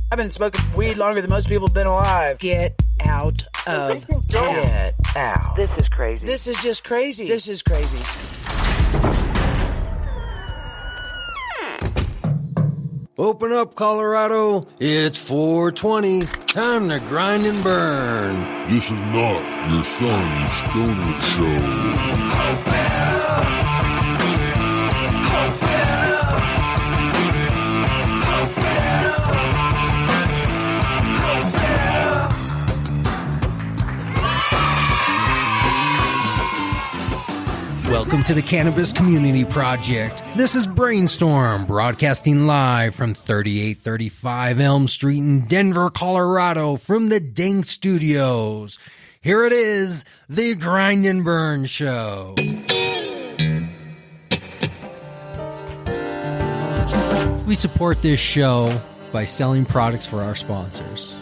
I've been smoking weed longer than most people have been alive. Get out of town. Get out. This is crazy. This is just crazy. This is crazy. Open up, Colorado. It's 420. Time to grind and burn. This is not your son's stoner show. Welcome to the Cannabis Community Project. This is Brainstorm, broadcasting live from 3835 Elm Street in Denver, Colorado, from the Dank Studios. Here it is, the Grind and Burn Show. We support this show by selling products for our sponsors.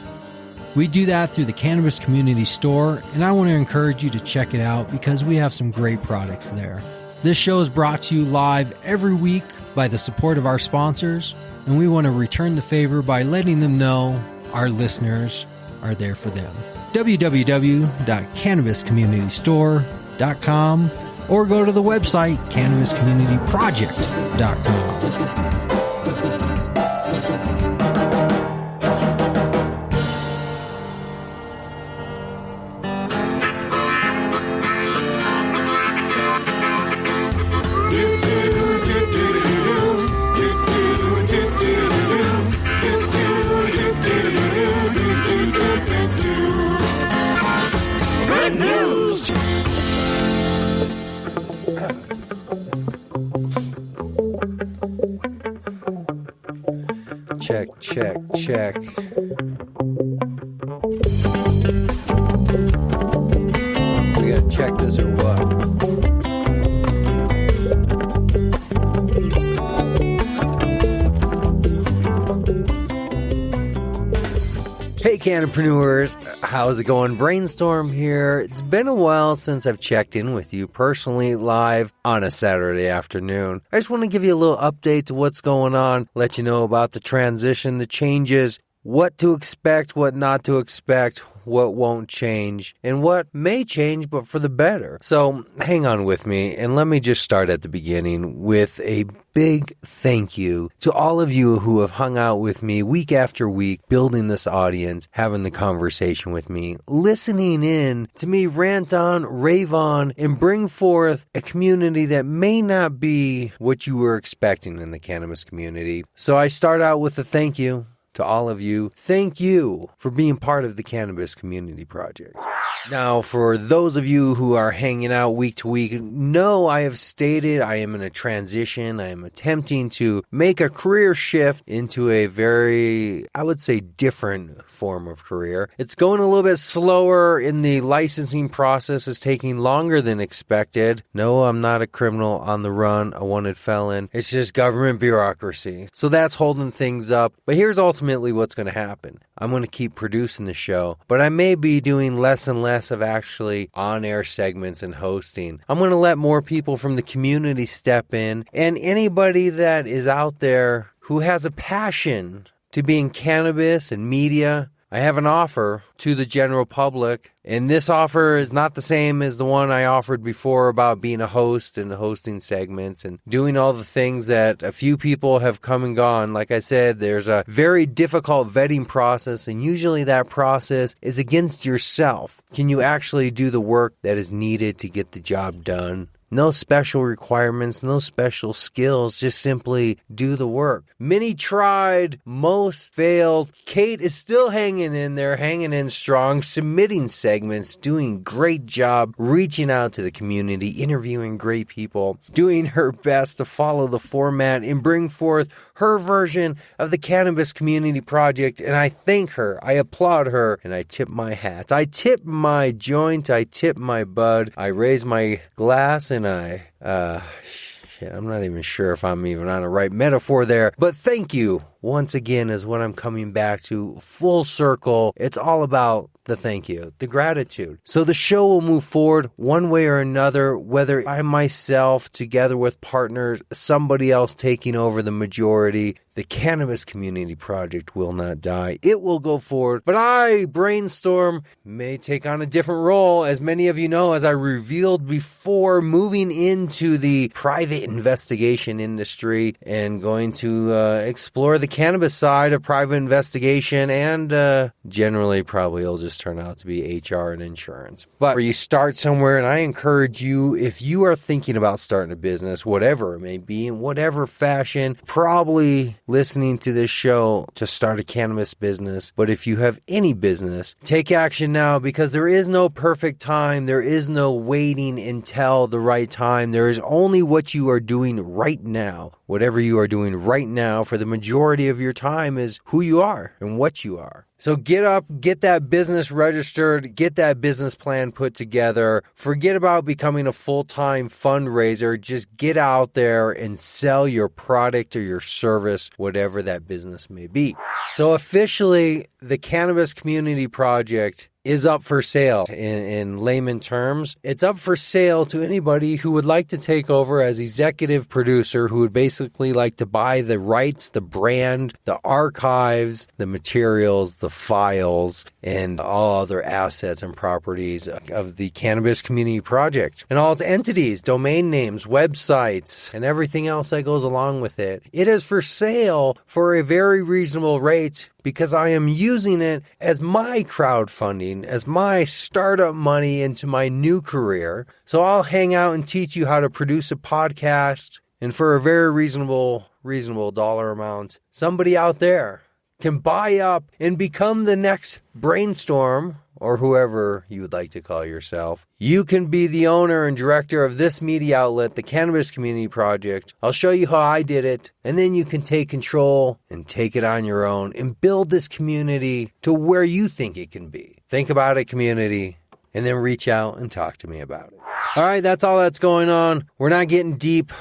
We do that through the Cannabis Community Store, and I want to encourage you to check it out because we have some great products there. This show is brought to you live every week by the support of our sponsors, and we want to return the favor by letting them know our listeners are there for them. www.cannabiscommunitystore.com or go to the website cannabiscommunityproject.com. Check. We gotta check this or what? Hey, Cannapreneurs, how's it going? Brainstorm here. It's been a while since I've checked in with you personally live on a Saturday afternoon. I just want to give you a little update to what's going on, let you know about the transition, the changes, what to expect, what not to expect, what won't change, and what may change, but for the better. So hang on with me, and let me just start at the beginning with a big thank you to all of you who have hung out with me week after week, building this audience, having the conversation with me, listening in to me rant on, rave on, and bring forth a community that may not be what you were expecting in the cannabis community. So I start out with a thank you to all of you. Thank you for being part of the Cannabis Community Project. Now, for those of you who are hanging out week to week, know I have stated I am in a transition. I am attempting to make a career shift into a very, I would say, different form of career. It's going a little bit slower in the licensing process. Is taking longer than expected. No, I'm not a criminal on the run, a wanted felon. It's just government bureaucracy. So that's holding things up. But here's ultimately what's going to happen. I'm going to keep producing the show, but I may be doing less and less of actually on-air segments and hosting. I'm going to let more people from the community step in, and anybody that is out there who has a passion to be in cannabis and media, I have an offer to the general public, and this offer is not the same as the one I offered before about being a host and hosting segments and doing all the things that a few people have come and gone. Like I said, there's a very difficult vetting process, and usually that process is against yourself. Can you actually do the work that is needed to get the job done? No special requirements, no special skills, just simply do the work. Many tried, most failed. Kate is still hanging in there, hanging in strong, submitting segments, doing great job, reaching out to the community, interviewing great people, doing her best to follow the format and bring forth her version of the Cannabis Community Project. And I thank her, I applaud her, and I tip my hat. I tip my joint, I tip my bud, I raise my glass, and I'm not even sure if I'm even on a right metaphor there, but thank you once again, is what I'm coming back to full circle. It's all about the thank you, the gratitude. So the show will move forward one way or another, whether I myself, together with partners, somebody else taking over the majority. The Cannabis Community Project will not die. It will go forward. But I, Brainstorm, may take on a different role. As many of you know, as I revealed before, moving into the private investigation industry and going to explore the cannabis side of private investigation, and generally probably it'll just turn out to be HR and insurance. But where you start somewhere, and I encourage you, if you are thinking about starting a business, whatever it may be, in whatever fashion, probably listening to this show to start a cannabis business. But if you have any business, take action now, because there is no perfect time. There is no waiting until the right time. There is only what you are doing right now. Whatever you are doing right now for the majority of your time is who you are and what you are. So get up, get that business registered, get that business plan put together. Forget about becoming a full-time fundraiser. Just get out there and sell your product or your service, whatever that business may be. So officially, the Cannabis Community Project is up for sale. In layman terms, it's up for sale to anybody who would like to take over as executive producer, who would basically like to buy the rights, the brand, the archives, the materials, the files, and all other assets and properties of the Cannabis Community Project and all its entities, domain names, websites, and everything else that goes along with it. It is for sale for a very reasonable rate, because I am using it as my crowdfunding, as my startup money into my new career. So I'll hang out and teach you how to produce a podcast, and for a very reasonable dollar amount, somebody out there can buy up and become the next Brainstorm, or whoever you would like to call yourself. You can be the owner and director of this media outlet, the Cannabis Community Project. I'll show you how I did it, and then you can take control and take it on your own and build this community to where you think it can be. Think about it, community, and then reach out and talk to me about it. All right, that's all that's going on. We're not getting deep.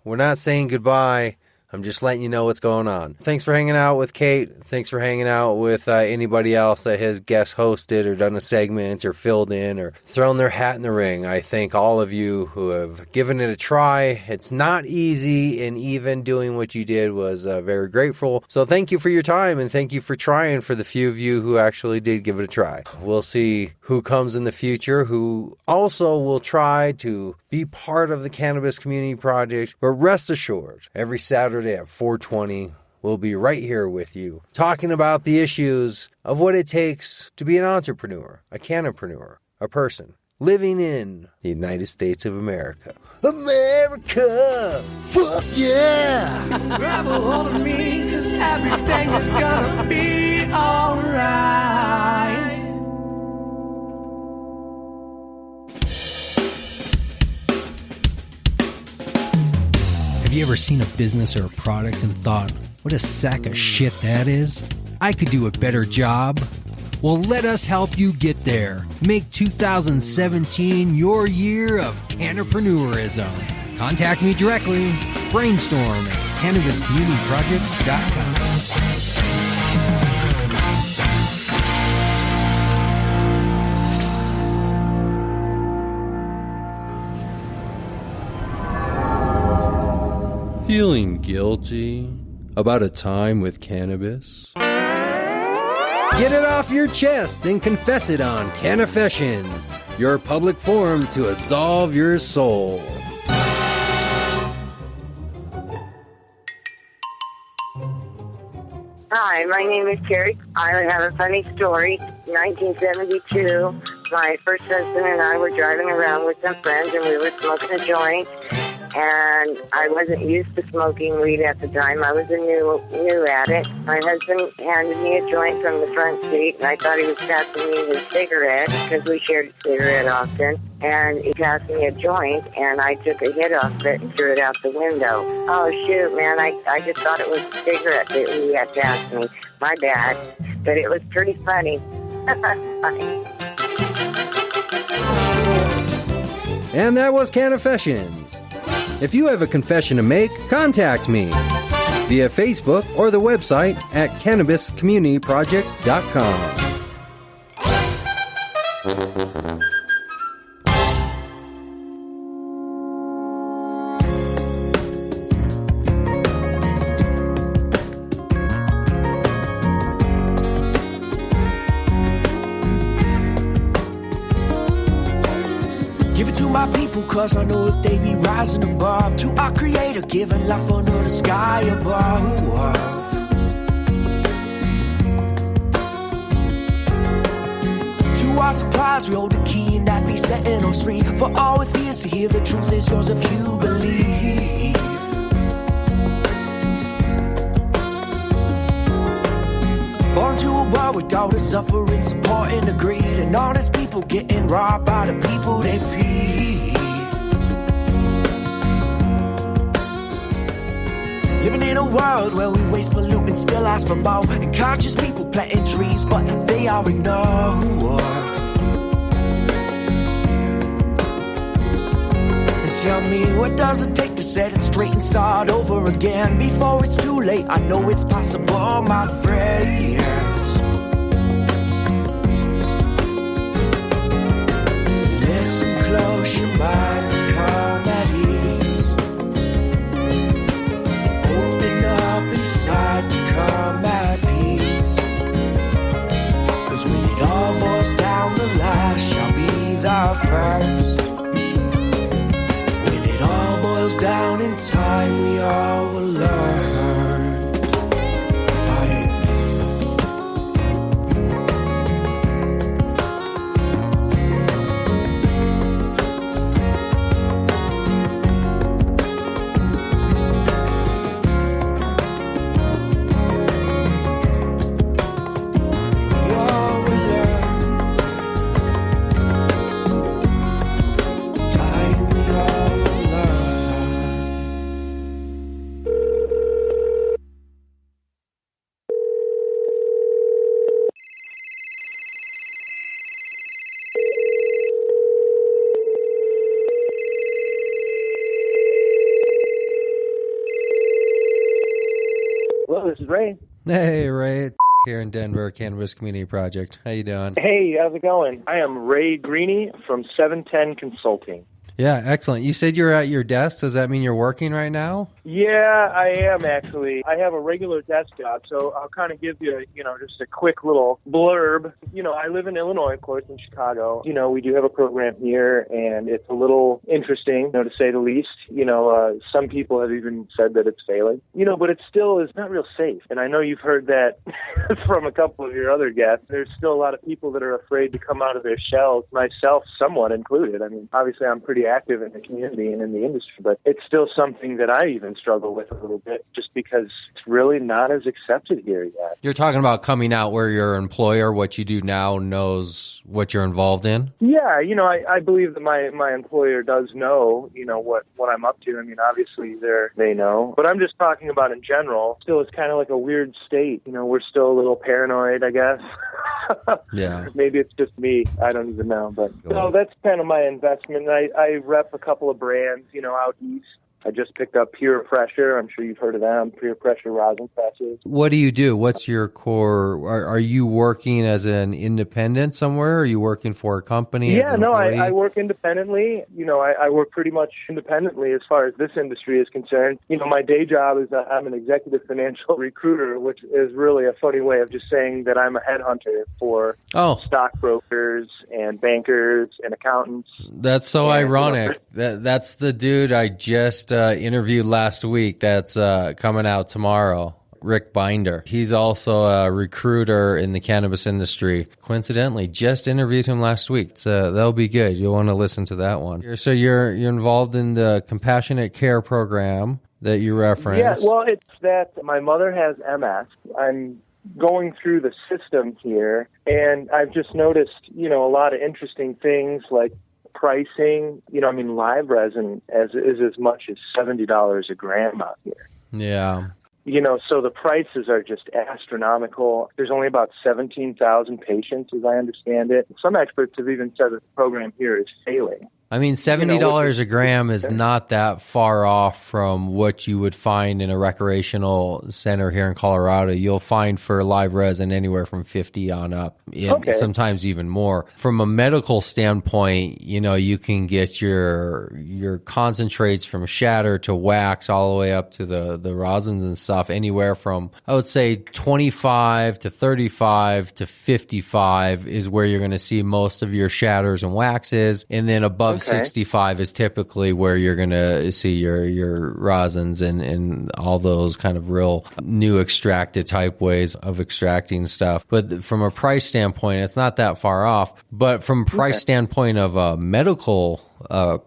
We're not saying goodbye. I'm just letting you know what's going on. Thanks for hanging out with Kate. Thanks for hanging out with anybody else that has guest hosted or done a segment or filled in or thrown their hat in the ring. I thank all of you who have given it a try. It's not easy, and even doing what you did was very grateful. So thank you for your time, and thank you for trying, for the few of you who actually did give it a try. We'll see who comes in the future who also will try to be part of the Cannabis Community Project. But rest assured, every Saturday at 4:20, we'll be right here with you, talking about the issues of what it takes to be an entrepreneur, a cannapreneur, a person living in the United States of America. America! Fuck yeah! Grab a hold of me, 'cause everything is gonna be alright. Have you ever seen a business or a product and thought, what a sack of shit that is? I could do a better job. Well, let us help you get there. Make 2017 your year of cannapreneurism. Contact me directly, brainstorm at cannabiscommunityproject.com. Feeling guilty about a time with cannabis? Get it off your chest and confess it on Cannafessions, your public forum to absolve your soul. Hi, my name is Carrie. I have a funny story. 1972, my first husband and I were driving around with some friends, and we were smoking a joint. And I wasn't used to smoking weed at the time. I was a new at it. My husband handed me a joint from the front seat, and I thought he was passing me his cigarette because we shared a cigarette often. And he passed me a joint, and I took a hit off it and threw it out the window. Oh, shoot, man, I just thought it was a cigarette that he had passed me. My bad. But it was pretty funny. And that was Cannafessions. If you have a confession to make, contact me. via Facebook or the website at cannabiscommunityproject.com. Give it to my people, cause I know that they be rising above. To our creator, giving life under the sky above. To our suppliers, we hold the key and that be setting us free. For all with ears to hear, the truth is yours if you believe. Born to a world with all the suffering, supporting the greed, and honest people getting robbed by the people they feed. Living in a world where we waste, pollute, and still ask for more. And conscious people planting trees, but they are ignored. And tell me, what does it take to set it straight and start over again? Before it's too late, I know it's possible, my friends. Listen close, your mind to come at ease. Open up inside to come at peace. Cause when it all boils down, the last shall be the first. When it all boils down in time, we all will learn. Hello, this is Ray. Hey, Ray. Here in Denver, Cannabis Community Project. How you doing? Hey, how's it going? I am Ray Greeny from 710 Consulting. Yeah, excellent. You said you're at your desk. Does that mean you're working right now? Yeah, I am actually. I have a regular desk job, so I'll kind of give you, just a quick little blurb. I live in Illinois, of course, in Chicago. We do have a program here, and it's a little interesting, to say the least. Some people have even said that it's failing, but it still is not real safe. And I know you've heard that from a couple of your other guests. There's still a lot of people that are afraid to come out of their shells, myself somewhat included. I mean, obviously I'm pretty active in the community and in the industry, but it's still something that I even struggle with a little bit just because it's really not as accepted here yet. You're talking about coming out where your employer, what you do now, knows what you're involved in? Yeah, I believe that my employer does know, what I'm up to. I mean, obviously they know, but I'm just talking about in general. Still, it's kind of like a weird state. We're still a little paranoid, I guess. Yeah. Maybe it's just me. I don't even know. But so that's kind of my investment. I rep a couple of brands, out east. I just picked up Pure Pressure. I'm sure you've heard of them. Pure Pressure rosin presses. What do you do? What's your core? Are you working as an independent somewhere? Are you working for a company? Yeah, no, I work independently. I work pretty much independently as far as this industry is concerned. My day job is that I'm an executive financial recruiter, which is really a funny way of just saying that I'm a headhunter for stockbrokers and bankers and accountants. That's so ironic. That's the dude I just interviewed last week that's coming out tomorrow, Rick Binder. He's also a recruiter in the cannabis industry. Coincidentally, just interviewed him last week. So that'll be good. You'll want to listen to that one. So you're involved in the compassionate care program that you referenced. Yeah, well, it's that my mother has MS. I'm going through the system here, and I've just noticed, a lot of interesting things like pricing. Live resin is as much as $70 a gram out here. Yeah. So the prices are just astronomical. There's only about 17,000 patients, as I understand it. Some experts have even said that the program here is failing. I mean, $70 a gram is not that far off from what you would find in a recreational center here in Colorado. You'll find for live resin anywhere from 50 on up, sometimes even more. From a medical standpoint, you know, you can get your concentrates from shatter to wax all the way up to the rosins and stuff, anywhere from, I would say, 25 to 35 to 55 is where you're going to see most of your shatters and waxes, and then above 65 is typically where you're going to see your rosins and all those kind of real new extracted type ways of extracting stuff. But from a price standpoint, it's not that far off. But from a price standpoint of a medical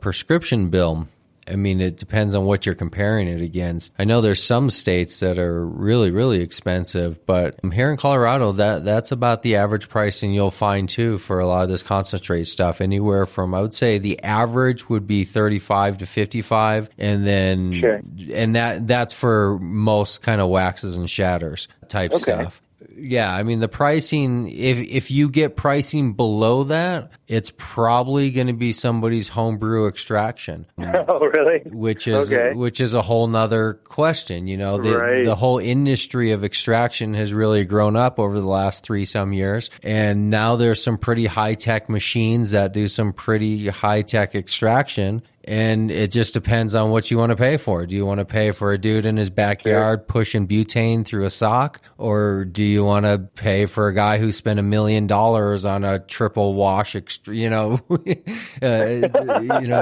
prescription bill, I mean, it depends on what you're comparing it against. I know there's some states that are really, really expensive, but here in Colorado, that's about the average pricing you'll find too for a lot of this concentrate stuff. Anywhere from, I would say, the average would be 35 to 55, and then and that's for most kind of waxes and shatters type stuff. Yeah, I mean, the pricing, if you get pricing below that, it's probably going to be somebody's homebrew extraction. Oh, really? Which is a whole nother question. You know, the whole industry of extraction has really grown up over the last 3-some years. And now there's some pretty high-tech machines that do some pretty high-tech extraction. And it just depends on what you want to pay for. Do you want to pay for a dude in his backyard pushing butane through a sock? Or do you want to pay for a guy who spent $1 million on a triple wash,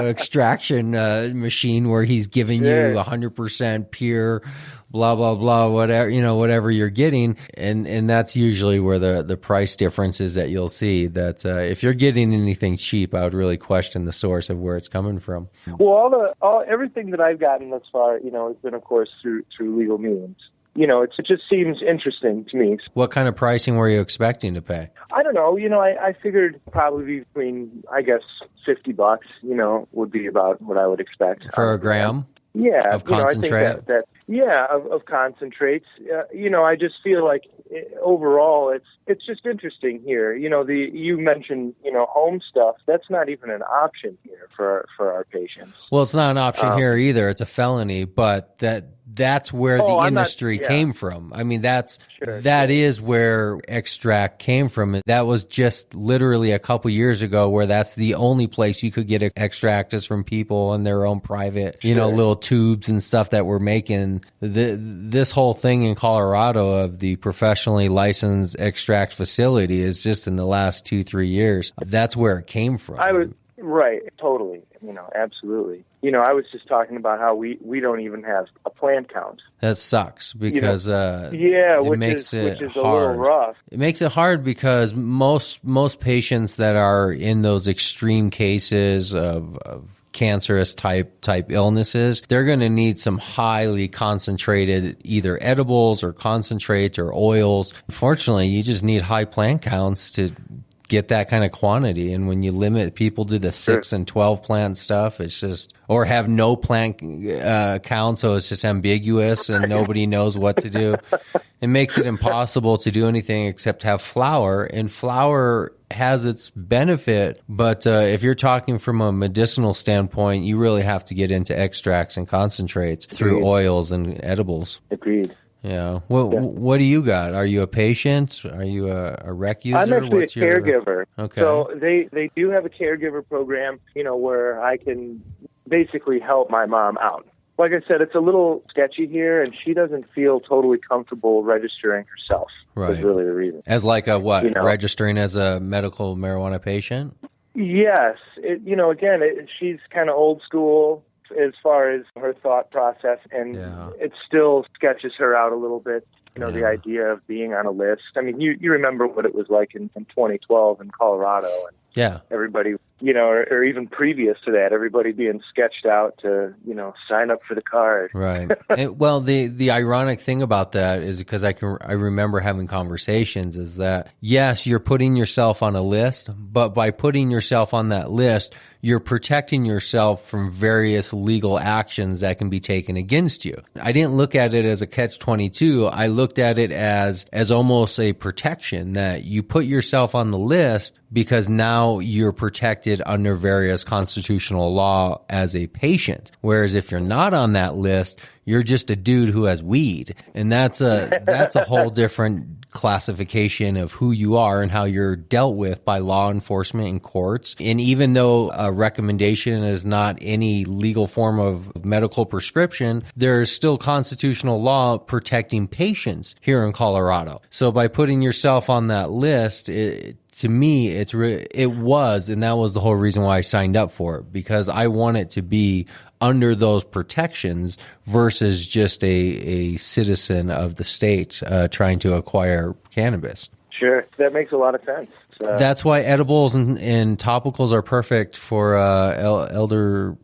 extraction machine where he's giving you 100% pure blah, blah, blah, whatever you're getting. And that's usually where the price difference is that you'll see that if you're getting anything cheap, I would really question the source of where it's coming from. Well, everything that I've gotten thus far, has been, of course, through legal means. It just seems interesting to me. What kind of pricing were you expecting to pay? I don't know. I figured probably between, I guess, $50, would be about what I would expect. For a gram? Yeah. Of concentrate? I think of concentrates. I just feel like overall it's just interesting here. You mentioned, home stuff. That's not even an option here for our patients. Well, it's not an option here either. It's a felony, but that's where the industry came from. I mean, that is where extract came from. That was just literally a couple years ago where that's the only place you could get extract is from people in their own private, little tubes and stuff that were making. This whole thing in Colorado of the professionally licensed extract facility is just in the last 2-3 years. That's where it came from. Right, totally. Absolutely. I was just talking about how we don't even have a plant count. That sucks because which makes is it a hard. little rough. It makes it hard because most patients that are in those extreme cases of cancerous type illnesses, they're going to need some highly concentrated either edibles or concentrates or oils. Unfortunately, you just need high plant counts to get that kind of quantity. And when you limit people to the 6 and 12 plant stuff, it's just, or have no plant count, so it's just ambiguous and nobody knows what to do. It makes it impossible to do anything except have flower, and flower has its benefit, but if you're talking from a medicinal standpoint, you really have to get into extracts and concentrates through oils and edibles. Agreed. Yeah. What do you got? Are you a patient? Are you a rec user? I'm actually a caregiver. Okay. So they do have a caregiver program, where I can basically help my mom out. Like I said, it's a little sketchy here, and she doesn't feel totally comfortable registering herself. Right. Is really the reason. As like a what? Registering as a medical marijuana patient? Yes. She's kind of old school as far as her thought process, and it still sketches her out a little bit. The idea of being on a list. I mean, you remember what it was like in 2012 in Colorado, and everybody, or even previous to that, everybody being sketched out to, sign up for the card. Right. Well, the ironic thing about that is because I remember having conversations is that, yes, you're putting yourself on a list, but by putting yourself on that list, you're protecting yourself from various legal actions that can be taken against you. I didn't look at it as a catch-22. I looked at it as almost a protection that you put yourself on the list because now you're protected under various constitutional law as a patient. Whereas if you're not on that list, you're just a dude who has weed. And that's a whole different classification of who you are and how you're dealt with by law enforcement and courts. And even though a recommendation is not any legal form of medical prescription, there's still constitutional law protecting patients here in Colorado. So by putting yourself on that list, to me, it was, and that was the whole reason why I signed up for it, because I want it to be under those protections versus just a citizen of the state trying to acquire cannabis. Sure, that makes a lot of sense. That's why edibles and topicals are perfect for older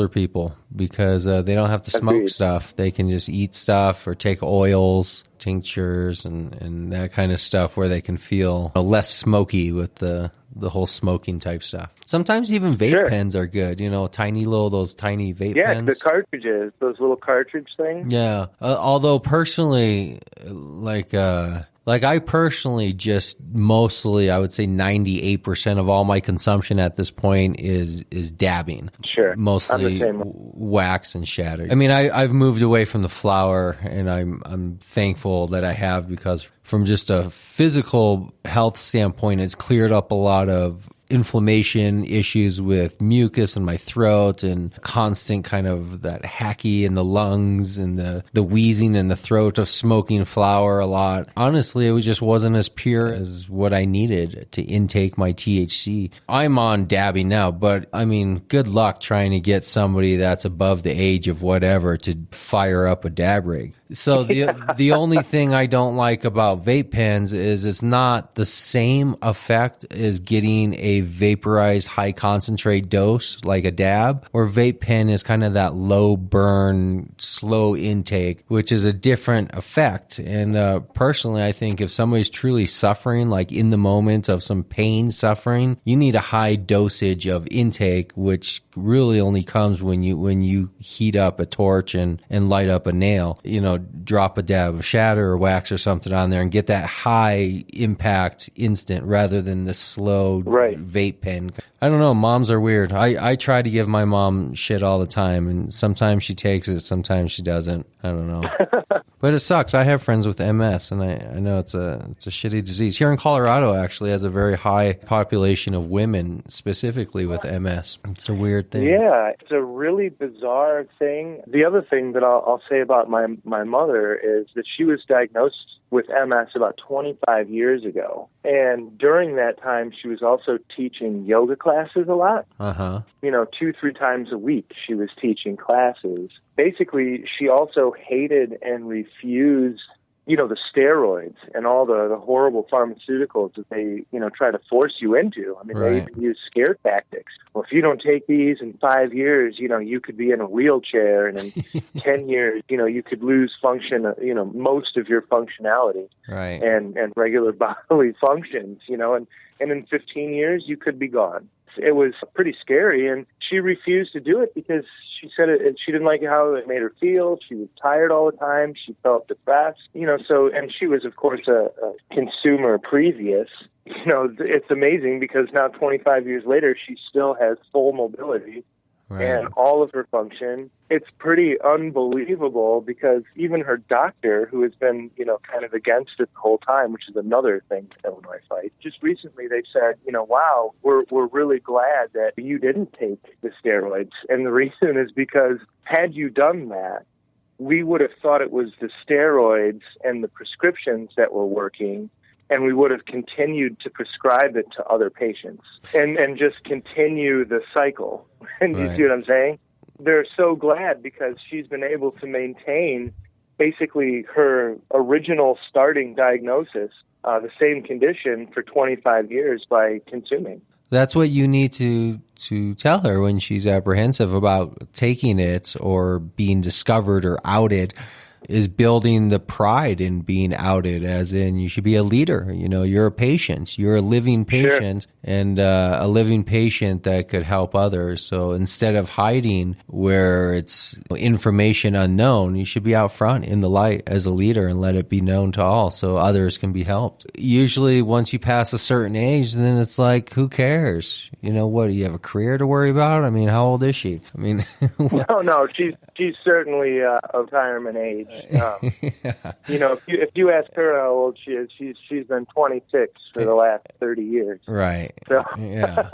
people, because they don't have to smoke stuff. They can just eat stuff or take oils, tinctures, and that kind of stuff where they can feel less smoky with the whole smoking type stuff. Sometimes even vape pens are good, those tiny vape pens. Yeah, the cartridges, those little cartridge things. Yeah. Although personally, like I personally just mostly, I would say 98% of all my consumption at this point is dabbing. Sure. Mostly wax and shatter. I mean, I've moved away from the flower, and I'm thankful that I have, because from just a physical health standpoint, it's cleared up a lot of inflammation issues with mucus in my throat and constant kind of that hacky in the lungs and the wheezing in the throat of smoking flower a lot. Honestly, it just wasn't as pure as what I needed to intake my THC. I'm on dabbing now, but I mean, good luck trying to get somebody that's above the age of whatever to fire up a dab rig. So the only thing I don't like about vape pens is it's not the same effect as getting a vaporized high concentrate dose like a dab, or vape pen is kind of that low burn, slow intake, which is a different effect. And personally, I think if somebody's truly suffering, like in the moment of some pain suffering, you need a high dosage of intake, which really only comes when you heat up a torch and light up a nail, drop a dab of shatter or wax or something on there and get that high impact instant rather than the slow vape pen. I don't know. Moms are weird. I try to give my mom shit all the time, and sometimes she takes it, sometimes she doesn't. I don't know. But it sucks. I have friends with MS, and I know it's a shitty disease. Here in Colorado, actually, has a very high population of women specifically with MS. It's a weird thing. Yeah, it's a really bizarre thing. The other thing that I'll say about my mother is that she was diagnosed with MS about 25 years ago. And during that time, she was also teaching yoga classes a lot. 2-3 times a week, she was teaching classes. Basically, she also hated and refused, the steroids and all the horrible pharmaceuticals that they, try to force you into. I mean, they even use scare tactics. Well, if you don't take these in 5 years, you could be in a wheelchair, and in 10 years, you could lose function, most of your functionality and regular bodily functions, and in 15 years, you could be gone. It was pretty scary, and she refused to do it because she said she didn't like how it made her feel. She was tired all the time. She felt depressed, and she was, of course, a consumer previous. It's amazing because now 25 years later, she still has full mobility and all of her function. It's pretty unbelievable because even her doctor, who has been, kind of against it the whole time, which is another thing to Illinois fight, just recently they said, wow, we're really glad that you didn't take the steroids. And the reason is because had you done that, we would have thought it was the steroids and the prescriptions that were working, and we would have continued to prescribe it to other patients and just continue the cycle. And you see what I'm saying? They're so glad because she's been able to maintain basically her original starting diagnosis, the same condition for 25 years by consuming. That's what you need to tell her when she's apprehensive about taking it or being discovered or outed. is building the pride in being outed, as in you should be a leader. You know, you're a patient. You're a living patient, and a living patient that could help others. So instead of hiding where it's information unknown, you should be out front in the light as a leader and let it be known to all so others can be helped. Usually once you pass a certain age, then it's like, who cares? You know, what, do you have a career to worry about? I mean, how old is she? I mean, no, she's certainly of retirement age. You know, if you ask her how old she is, she's been 26 for the last 30 years. Right. So. Yeah.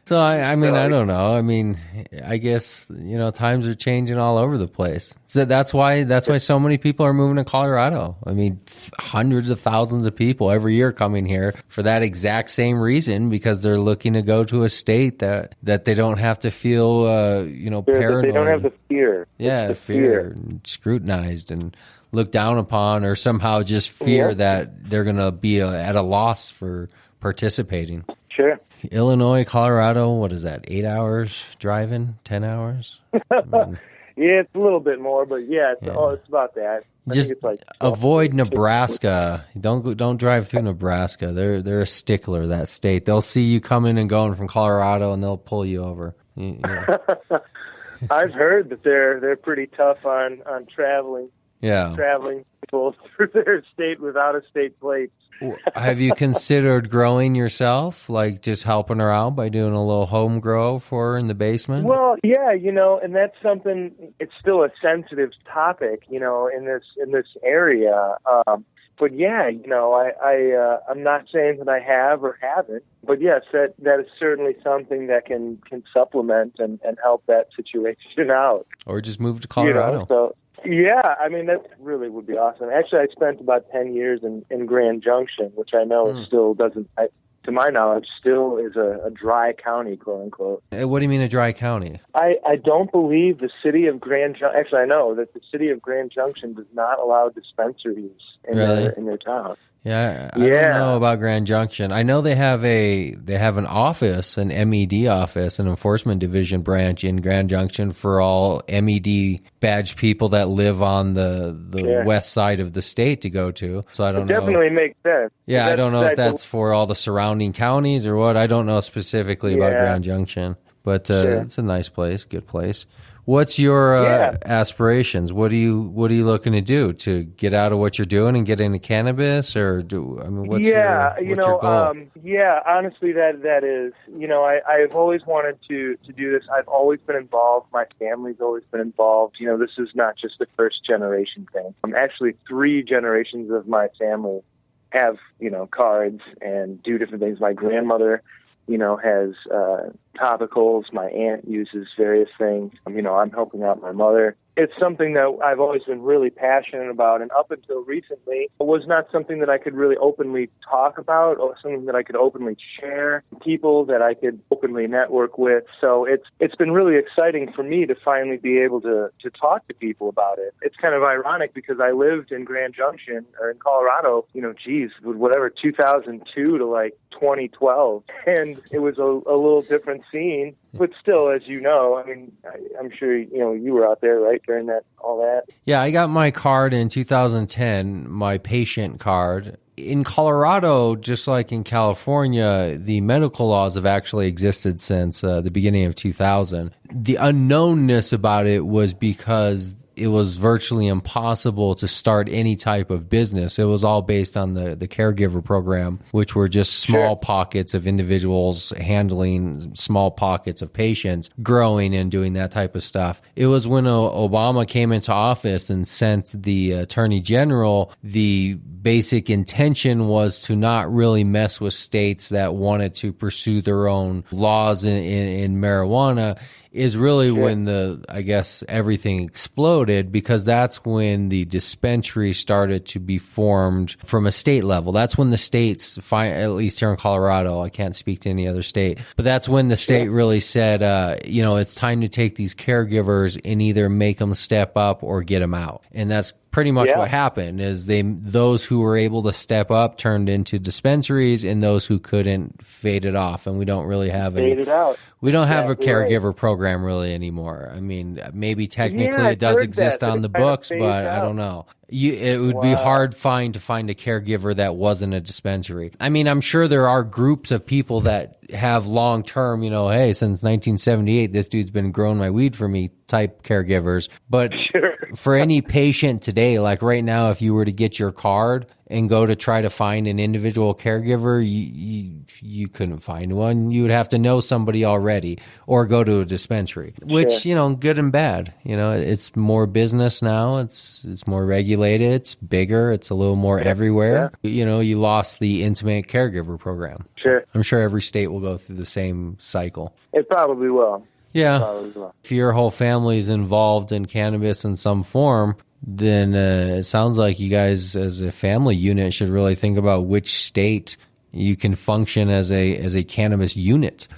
So I mean, I don't know. I mean, I guess, you know, times are changing all over the place. So that's why so many people are moving to Colorado. I mean, hundreds of thousands of people every year coming here for that exact same reason, because they're looking to go to a state that they don't have to feel, paranoid. They don't have the fear. Yeah, the fear, and scrutinized and looked down upon, or somehow just fear that they're going to be at a loss for participating. Sure. Illinois, Colorado, what is that, 8 hours driving, 10 hours? Yeah, it's a little bit more, but it's about that. Just avoid Nebraska. Don't drive through Nebraska. They're a stickler, that state. They'll see you coming and going from Colorado, and they'll pull you over. Yeah. I've heard that they're pretty tough on traveling. Yeah. Traveling people through their state without a state plate. Have you considered growing yourself, like just helping her out by doing a little home grow for her in the basement? Well, yeah, and that's something. It's still a sensitive topic, in this area. But yeah, I'm not saying that I have or haven't, but yes, that is certainly something that can supplement and help that situation out. Or just move to Colorado. So. Yeah, I mean, that really would be awesome. Actually, I spent about 10 years in Grand Junction, which I know still doesn't, to my knowledge, still is a dry county, quote unquote. What do you mean a dry county? I don't believe the city of Grand Junction, actually I know that the city of Grand Junction does not allow dispensaries in their town. Yeah, I don't know about Grand Junction. I know they have an office, an MED office, an enforcement division branch in Grand Junction for all MED badge people that live on the west side of the state to go to. So I don't know. Definitely makes sense. Yeah, I don't know if that's for all the surrounding counties or what. I don't know specifically about Grand Junction, but it's a nice place, good place. What's your aspirations? What are you looking to do to get out of what you're doing and get into cannabis, or what's your goal? Honestly, that is, I've always wanted to do this. I've always been involved. My family's always been involved. This is not just a first generation thing. Actually 3 generations of my family have, cards and do different things. My grandmother, has topicals. My aunt uses various things. I'm helping out my mother. It's something that I've always been really passionate about, and up until recently, it was not something that I could really openly talk about or something that I could openly share, people that I could openly network with. So it's been really exciting for me to finally be able to talk to people about it. It's kind of ironic because I lived in Grand Junction, or in Colorado, 2002 to like 2012, and it was a little different scene. But still, as you know, I'm sure you were out there, right, during all that. Yeah, I got my card in 2010, my patient card. In Colorado, just like in California, the medical laws have actually existed since the beginning of 2000. The unknownness about it was because it was virtually impossible to start any type of business. It was all based on the caregiver program, which were just small pockets of individuals handling small pockets of patients, growing and doing that type of stuff. It was when Obama came into office and sent the Attorney General, the basic intention was to not really mess with states that wanted to pursue their own laws in marijuana. Is really when everything exploded, because that's when the dispensary started to be formed from a state level. That's when the states, at least here in Colorado, I can't speak to any other state, but that's when the state really said, it's time to take these caregivers and either make them step up or get them out. And that's pretty much what happened. Is those who were able to step up turned into dispensaries, and those who couldn't faded off. And we don't really have we don't have a caregiver program really anymore. I mean, maybe technically it does exist on the books, but I don't know. It would be hard to find a caregiver that wasn't a dispensary. I mean, I'm sure there are groups of people that have long-term, hey, since 1978, this dude's been growing my weed for me type caregivers. But for any patient today, like right now, if you were to get your card and go to try to find an individual caregiver, you couldn't find one. You would have to know somebody already or go to a dispensary, which, good and bad. It's more business now. It's more regulated. It's bigger. It's a little more everywhere. You lost the intimate caregiver program. Sure. I'm sure every state will go through the same cycle. It probably will. Yeah. If your whole family is involved in cannabis in some form, then it sounds like you guys as a family unit should really think about which state you can function as a cannabis unit.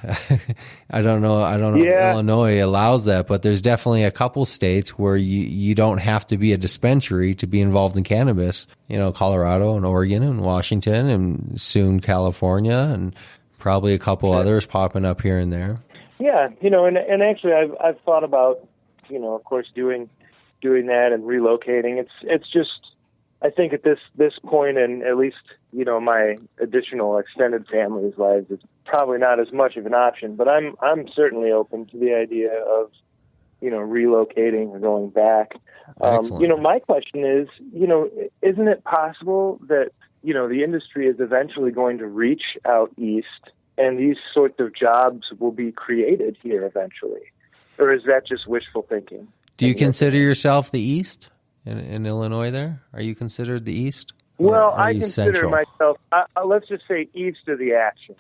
I don't know if Illinois allows that, but there's definitely a couple states where you don't have to be a dispensary to be involved in cannabis. Colorado and Oregon and Washington and soon California and probably a couple others popping up here and there. Yeah, and actually I've thought about, of course doing that and relocating. It's just, I think at this point, and at least my additional extended family's lives, it's probably not as much of an option. But I'm certainly open to the idea of relocating or going back. My question is, isn't it possible that the industry is eventually going to reach out east, and these sorts of jobs will be created here eventually, or is that just wishful thinking? Do you consider yourself the East in Illinois there? Are you considered the East? Well, I consider myself, let's just say, east of the action.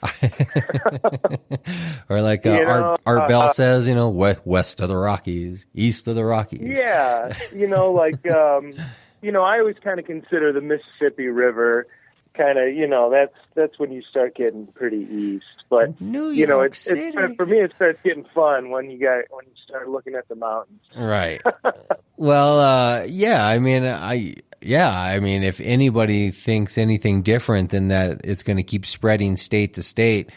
Or like Art Bell says, west of the Rockies, east of the Rockies. Yeah, I always kind of consider the Mississippi River kind of, that's when you start getting pretty east. But New York City. For me, it starts getting fun when you start looking at the mountains. Right. Well, yeah. I mean, if anybody thinks anything different than that, it's going to keep spreading state to state.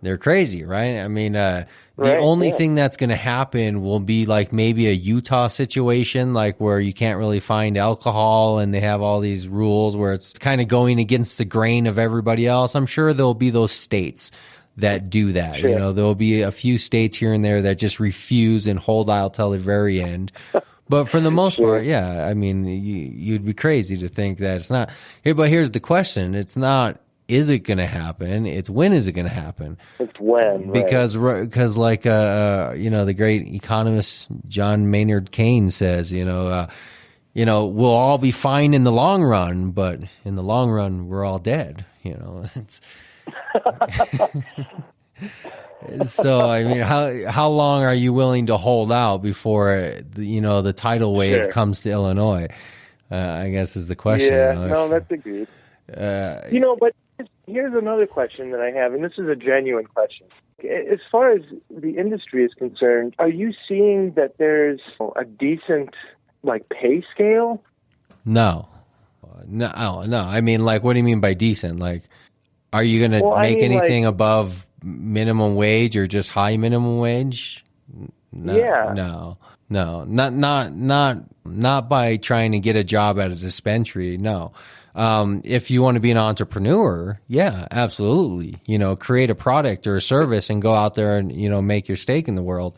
They're crazy, right? I mean, the only thing that's going to happen will be like maybe a Utah situation, like where you can't really find alcohol and they have all these rules where it's kind of going against the grain of everybody else. I'm sure there'll be those states that do that. Sure. There'll be a few states here and there that just refuse and hold out till the very end. But for the most part, yeah, I mean, you'd be crazy to think that it's not. But here's the question. It's not, is it going to happen? It's when is it going to happen? It's when, because like the great economist John Maynard Keynes says, we'll all be fine in the long run, but in the long run, we're all dead. It's so I mean, how long are you willing to hold out before the tidal wave comes to Illinois? I guess is the question. Yeah, that's a good. But here's another question that I have, and this is a genuine question. As far as the industry is concerned, are you seeing that there's a decent pay scale? No. I mean, what do you mean by decent? Are you going to make anything above minimum wage or just high minimum wage? No, yeah. No, not by trying to get a job at a dispensary. No. If you want to be an entrepreneur, yeah, absolutely. Create a product or a service and go out there and, make your stake in the world.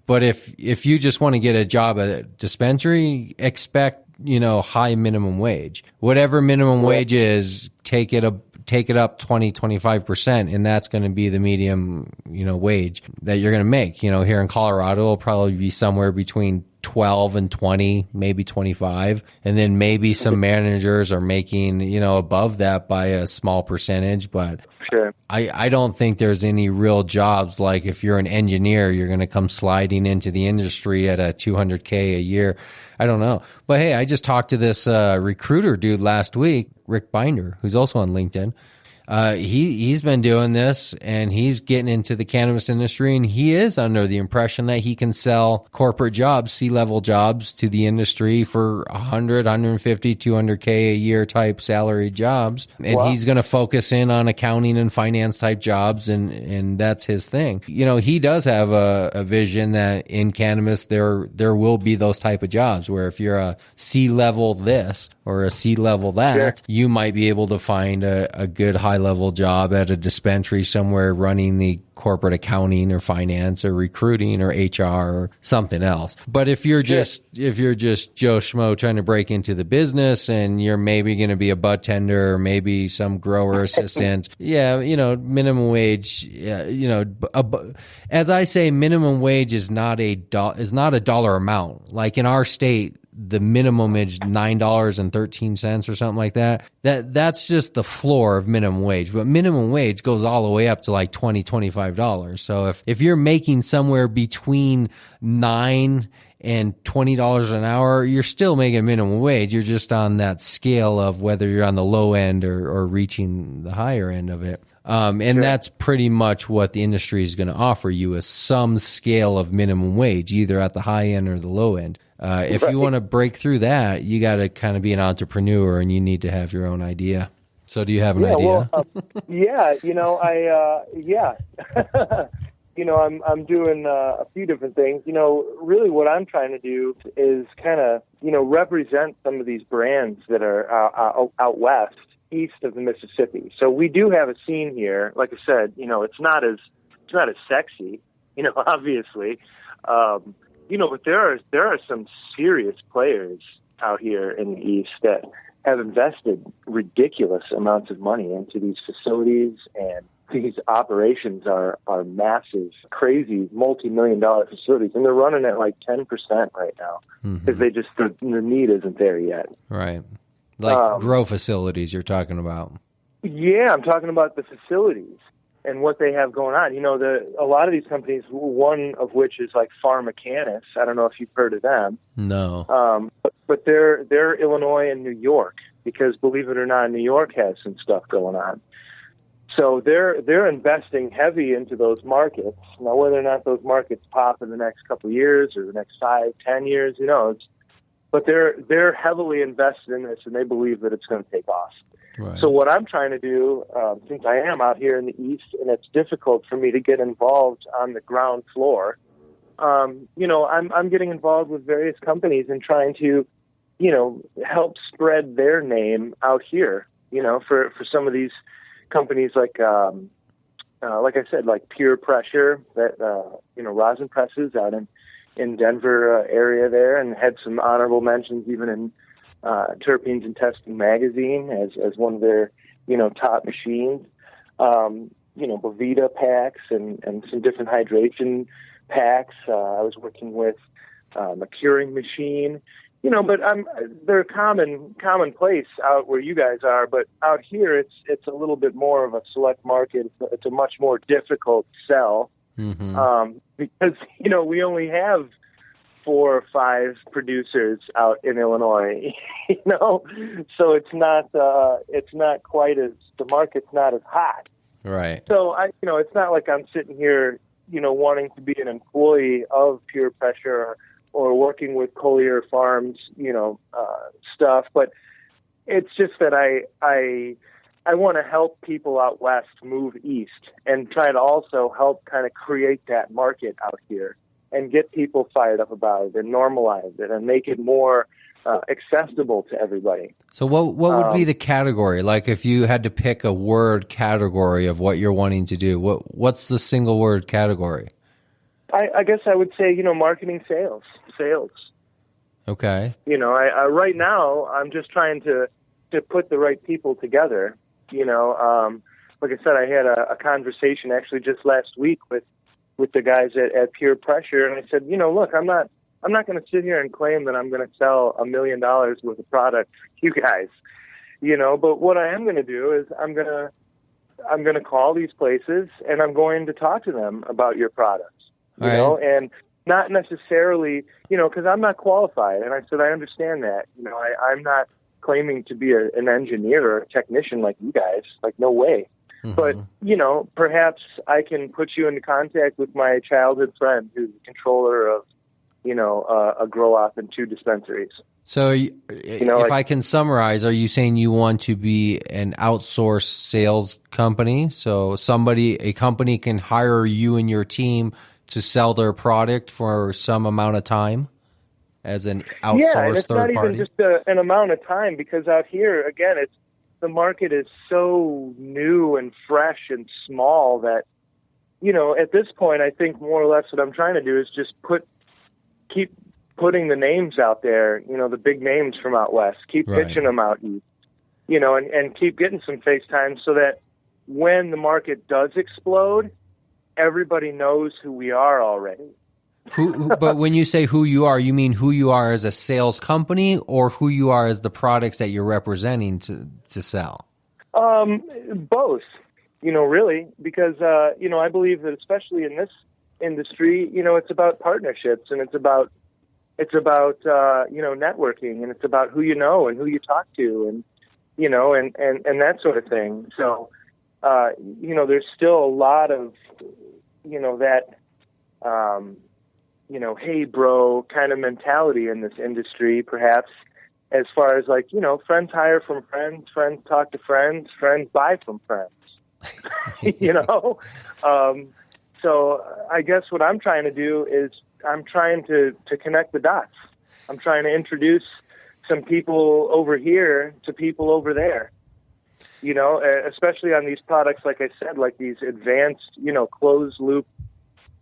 But if you just want to get a job at a dispensary, expect, high minimum wage. Whatever minimum wage is, take it up 20-25%, and that's going to be the medium, wage that you're going to make. Here in Colorado, it'll probably be somewhere between 12 and 20, maybe 25. And then maybe some managers are making, above that by a small percentage. But sure. I don't think there's any real jobs. Like if you're an engineer, you're going to come sliding into the industry at a $200K a year. I don't know. But hey, I just talked to this recruiter dude last week, Rick Binder, who's also on LinkedIn. he's been doing this, and he's getting into the cannabis industry, and he is under the impression that he can sell corporate jobs, C-level jobs to the industry for 100, 150, 200K a year type salary jobs. And he's going to focus in on accounting and finance type jobs, and that's his thing. You know, he does have a vision that in cannabis there will be those type of jobs where if you're a C-level this or a C-level that, you might be able to find a good high-level job at a dispensary somewhere running the corporate accounting or finance or recruiting or HR or something else. But if you're just Joe Schmo trying to break into the business and you're maybe going to be a bud tender or maybe some grower assistant, minimum wage, as I say, minimum wage is not a dollar amount. Like in our state, the minimum is $9.13 or something like that. That's just the floor of minimum wage. But minimum wage goes all the way up to like $20, $25. So if you're making somewhere between $9 and $20 an hour, you're still making minimum wage. You're just on that scale of whether you're on the low end or reaching the higher end of it. That's pretty much what the industry is going to offer you, is some scale of minimum wage, either at the high end or the low end. If you want to break through that, you got to kind of be an entrepreneur, and you need to have your own idea. So do you have an idea? Well, I'm doing a few different things. You know, really what I'm trying to do is kind of, represent some of these brands that are out west, east of the Mississippi. So we do have a scene here. Like I said, it's not as sexy, obviously. But there are some serious players out here in the East that have invested ridiculous amounts of money into these facilities, and these operations are massive, crazy, multi-million-dollar facilities, and they're running at like 10% right now because the need isn't there yet. Right. Like grow facilities you're talking about. Yeah, I'm talking about the facilities and what they have going on. A lot of these companies, one of which is like Cannabis. I don't know if you've heard of them. No. But they're Illinois and New York, because believe it or not, New York has some stuff going on. So they're investing heavy into those markets. Now, whether or not those markets pop in the next couple of years or the next 5, 10 years, who knows? But they're heavily invested in this, and they believe that it's going to take off. Right. So what I'm trying to do, since I am out here in the East, and it's difficult for me to get involved on the ground floor, I'm getting involved with various companies and trying to, help spread their name out here. For some of these companies like I said, like Pure Pressure, that rosin presses out in Denver area there, and had some honorable mentions even in Terpenes and Testing magazine as one of their top machines. Bovita packs and some different hydration packs. I was working with a curing machine. But they're commonplace out where you guys are. But out here, it's a little bit more of a select market. It's a much more difficult sell because we only have 4 or 5 producers out in Illinois. So it's not quite as, the market's not as hot. Right. So it's not like I'm sitting here, wanting to be an employee of Pure Pressure or working with Collier Farms, stuff. But it's just that I want to help people out west move east and try to also help kind of create that market out here and get people fired up about it and normalize it and make it more accessible to everybody. So what would be the category? Like if you had to pick a word category of what you're wanting to do, what's the single word category? I guess I would say, marketing, sales. Okay. I right now I'm just trying to put the right people together. Like I said, I had a conversation actually just last week with the guys at Pure Pressure, and I said, look, I'm not going to sit here and claim that I'm going to sell $1 million worth of product for you guys, but what I am going to do is I'm going to call these places and I'm going to talk to them about your products, and not necessarily, because I'm not qualified. And I said, I understand that, I'm not claiming to be an engineer or a technician like you guys. Like, no way. Mm-hmm. But, you know, perhaps I can put you into contact with my childhood friend who's the controller of, you know, a grow-op and 2 dispensaries. So, if like, I can summarize, are you saying you want to be an outsourced sales company? So a company can hire you and your team to sell their product for some amount of time as an outsourced yeah, and it's third not party? even just an amount of time, because out here, again, the market is so new and fresh and small that, you know, at this point, I think more or less what I'm trying to do is just keep putting the names out there, you know, the big names from out west, keep Right. pitching them out east, you know, and keep getting some face time so that when the market does explode, everybody knows who we are already. But when you say who you are, you mean who you are as a sales company or who you are as the products that you're representing to sell? Both, you know, really, because, you know, I believe that especially in this industry, you know, it's about partnerships, and it's about you know, networking, and it's about who you know and who you talk to, and, you know, and that sort of thing. So, you know, there's still a lot of, you know, that, you know, hey, bro, kind of mentality in this industry, perhaps, as far as, like, you know, friends hire from friends, friends talk to friends, friends buy from friends, you know? So I guess what I'm trying to do is I'm trying to connect the dots. I'm trying to introduce some people over here to people over there, you know, especially on these products, like I said, like these advanced, you know, closed loop,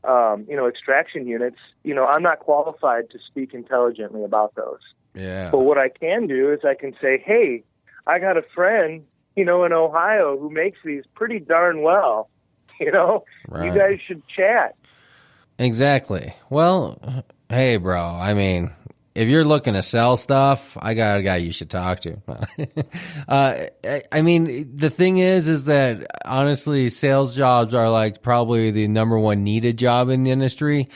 you know, extraction units. You know, I'm not qualified to speak intelligently about those. Yeah. But what I can do is I can say, hey, I got a friend, you know, in Ohio who makes these pretty darn well. You know, Right. You guys should chat. Exactly. Well, hey, bro, I mean, if you're looking to sell stuff, I got a guy you should talk to. I mean, the thing is that honestly, sales jobs are like probably the number one needed job in the industry.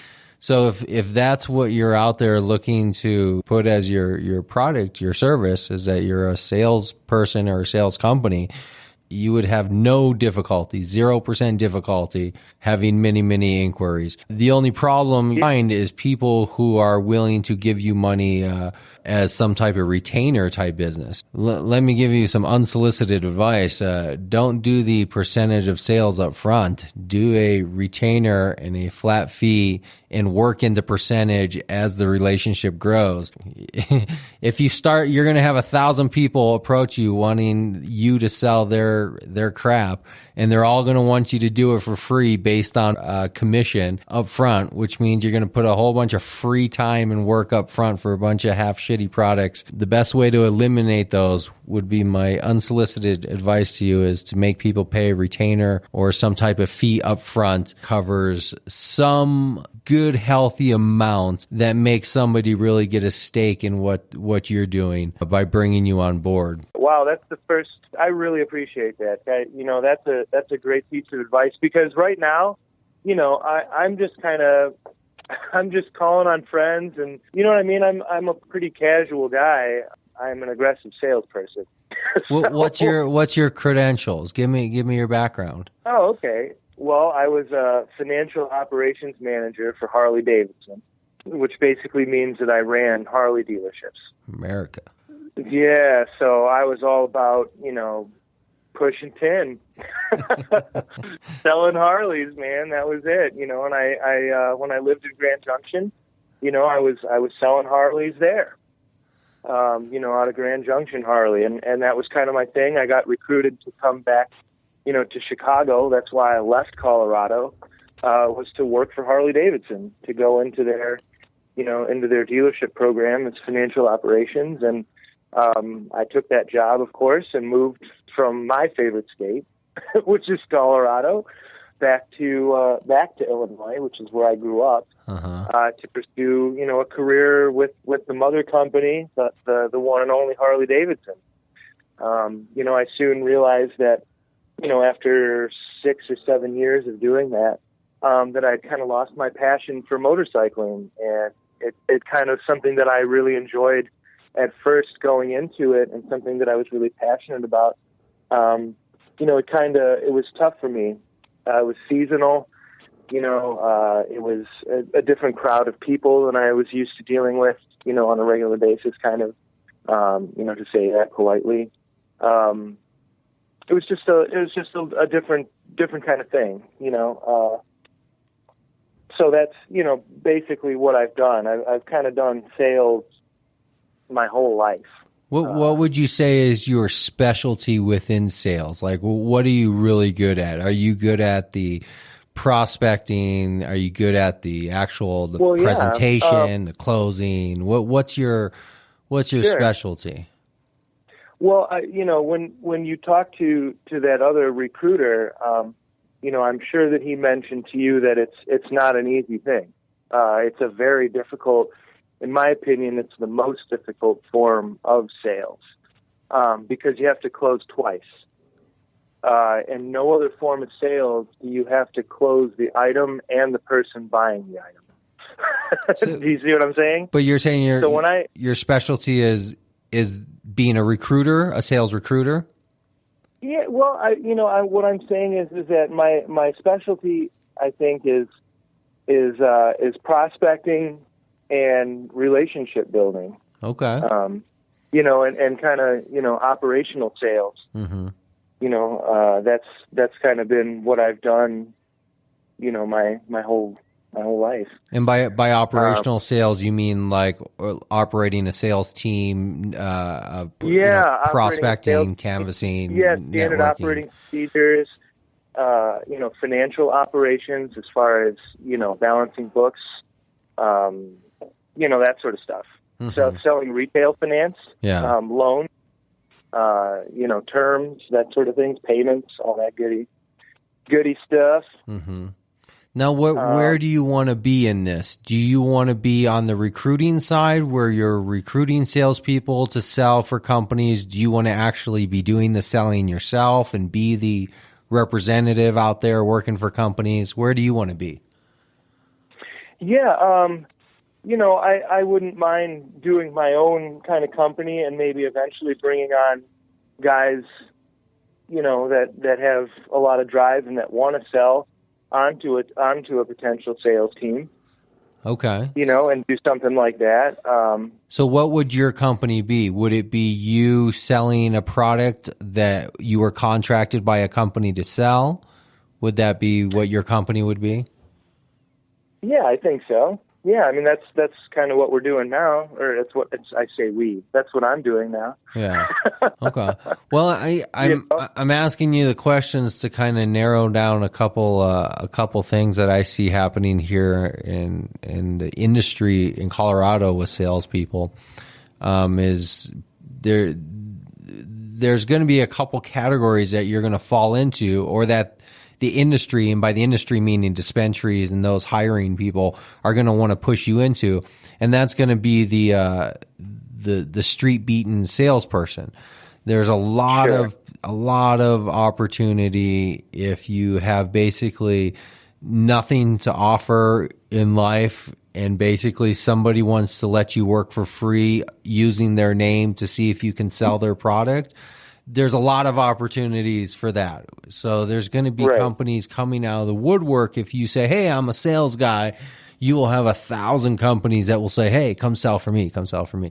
So if that's what you're out there looking to put as your product, your service, is that you're a salesperson or a sales company, you would have no difficulty, 0% difficulty having many, many inquiries. The only problem you find is people who are willing to give you money as some type of retainer type business. Let me give you some unsolicited advice. Don't do the percentage of sales up front. Do a retainer and a flat fee and work into percentage as the relationship grows. If you start, you're going to have 1,000 people approach you wanting you to sell their crap, and they're all going to want you to do it for free based on commission up front, which means you're going to put a whole bunch of free time and work up front for a bunch of half shitty products. The best way to eliminate those would be my unsolicited advice to you is to make people pay a retainer or some type of fee up front, covers some good healthy amount that makes somebody really get a stake in what you're doing by bringing you on board. Wow, that's the first. I really appreciate that. You know, that's a great piece of advice, because right now, you know, I'm just calling on friends, and you know what I mean. I'm a pretty casual guy. I'm an aggressive salesperson. So, what's your credentials? Give me your background. Oh, okay. Well, I was a financial operations manager for Harley Davidson, which basically means that I ran Harley dealerships. America. Yeah, so I was all about, you know, pushing tin, selling Harleys, man. That was it, you know. And I when I lived in Grand Junction, you know, I was selling Harleys there, you know, out of Grand Junction Harley, and that was kind of my thing. I got recruited to come back, you know, to Chicago. That's why I left Colorado, was to work for Harley Davidson, to go into their, you know, into their dealership program as financial operations. And I took that job, of course, and moved from my favorite state, which is Colorado, back to Illinois, which is where I grew up, to pursue, you know, a career with the mother company, the one and only Harley Davidson. You know, I soon realized that, you know, after 6 or 7 years of doing that, that I'd kind of lost my passion for motorcycling, and it kind of something that I really enjoyed at first going into it and something that I was really passionate about, it was tough for me. It was seasonal. It was a different crowd of people than I was used to dealing with, on a regular basis, kind of, to say that politely. It was just a different kind of thing, so that's, basically what I've done. I've kind of done sales my whole life. What would you say is your specialty within sales? Like, what are you really good at? Are you good at the prospecting? Are you good at the actual presentation, the closing? What's your Sure. specialty? Well, when you talk to that other recruiter, I'm sure that he mentioned to you that it's not an easy thing. It's a very difficult. In my opinion, it's the most difficult form of sales because you have to close twice. And no other form of sales do you have to close the item and the person buying the item. Do you see what I'm saying? But you're saying your specialty is being a recruiter, a sales recruiter? Yeah, well, what I'm saying is that my specialty, I think, is prospecting and relationship building. Okay. And kind of, operational sales. Mm-hmm. That's kind of been what I've done, my whole life. And by operational sales, you mean like operating a sales team, prospecting, canvassing, standard networking. operating procedures, financial operations as far as, balancing books, that sort of stuff. Mm-hmm. So selling retail finance, loans, terms, that sort of things, payments, all that goody stuff. Mm-hmm. Now, where do you want to be in this? Do you want to be on the recruiting side where you're recruiting salespeople to sell for companies? Do you want to actually be doing the selling yourself and be the representative out there working for companies? Where do you want to be? Yeah, I wouldn't mind doing my own kind of company and maybe eventually bringing on guys, that have a lot of drive and that want to sell onto a potential sales team. Okay. And do something like that. So what would your company be? Would it be you selling a product that you were contracted by a company to sell? Would that be what your company would be? Yeah, I think so. Yeah, I mean that's kind of what we're doing now, or I say we. That's what I'm doing now. Yeah. Okay. Well, I'm asking you the questions to kind of narrow down a couple things that I see happening here in the industry in Colorado with salespeople. Is there's going to be a couple categories that you're going to fall into, or that the industry, and by the industry meaning dispensaries and those hiring people, are going to want to push you into, and that's going to be the street beaten salesperson. There's a lot of opportunity if you have basically nothing to offer in life, and basically somebody wants to let you work for free using their name to see if you can sell their product. There's a lot of opportunities for that. So there's going to be companies coming out of the woodwork. If you say, hey, I'm a sales guy, you will have 1,000 companies that will say, hey, come sell for me, come sell for me.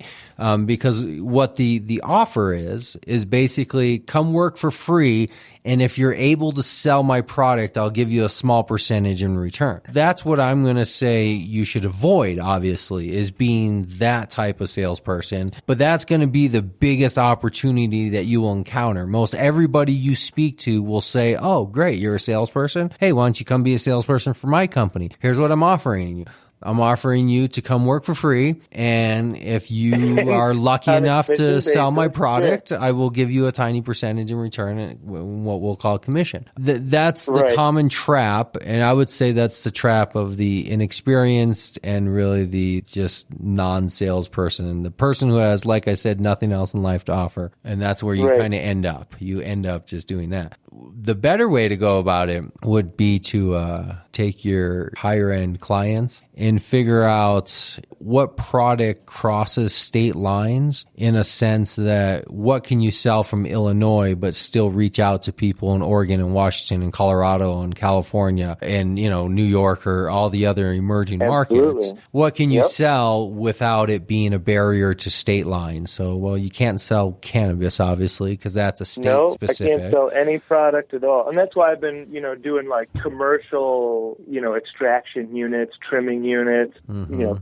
Because what the offer is basically come work for free, and if you're able to sell my product, I'll give you a small percentage in return. That's what I'm going to say you should avoid, obviously, is being that type of salesperson. But that's going to be the biggest opportunity that you will encounter. Most everybody you speak to will say, oh, great, you're a salesperson? Hey, why don't you come be a salesperson for my company? Here's what I'm offering you. I'm offering you to come work for free, and if you are lucky enough to sell my product, I will give you a tiny percentage in return, what we'll call commission. That's the common trap, and I would say that's the trap of the inexperienced and really the just non-salesperson, the person who has, like I said, nothing else in life to offer, and that's where you kind of end up. You end up just doing that. The better way to go about it would be to take your higher end clients and figure out what product crosses state lines in a sense that what can you sell from Illinois but still reach out to people in Oregon and Washington and Colorado and California and, New York or all the other emerging markets? What can you sell without it being a barrier to state lines? So, well, you can't sell cannabis, obviously, because that's a state specific. I can't sell any product at all. And that's why I've been, doing like commercial, extraction units, trimming units,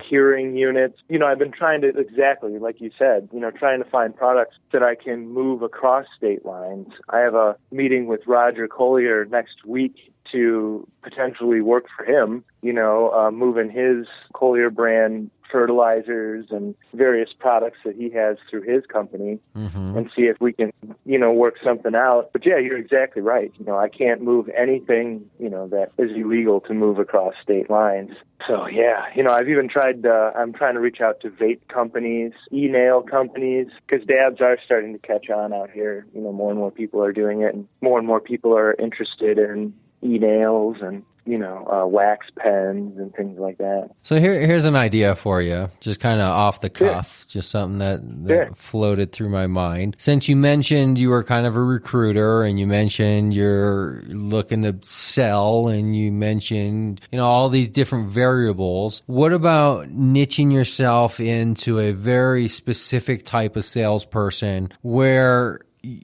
curing units. I've been trying to, exactly like you said, trying to find products that I can move across state lines. I have a meeting with Roger Collier next week to potentially work for him, moving his Collier brand fertilizers and various products that he has through his company and see if we can, work something out. But yeah, you're exactly right. I can't move anything, that is illegal to move across state lines. So yeah, I've even tried, I'm trying to reach out to vape companies, e-nail companies, because dabs are starting to catch on out here. More and more people are doing it and more people are interested in e-nails and wax pens and things like that. So here's an idea for you, just kind of off the cuff, just something that floated through my mind. Since you mentioned you were kind of a recruiter and you mentioned you're looking to sell and you mentioned, all these different variables, what about niching yourself into a very specific type of salesperson where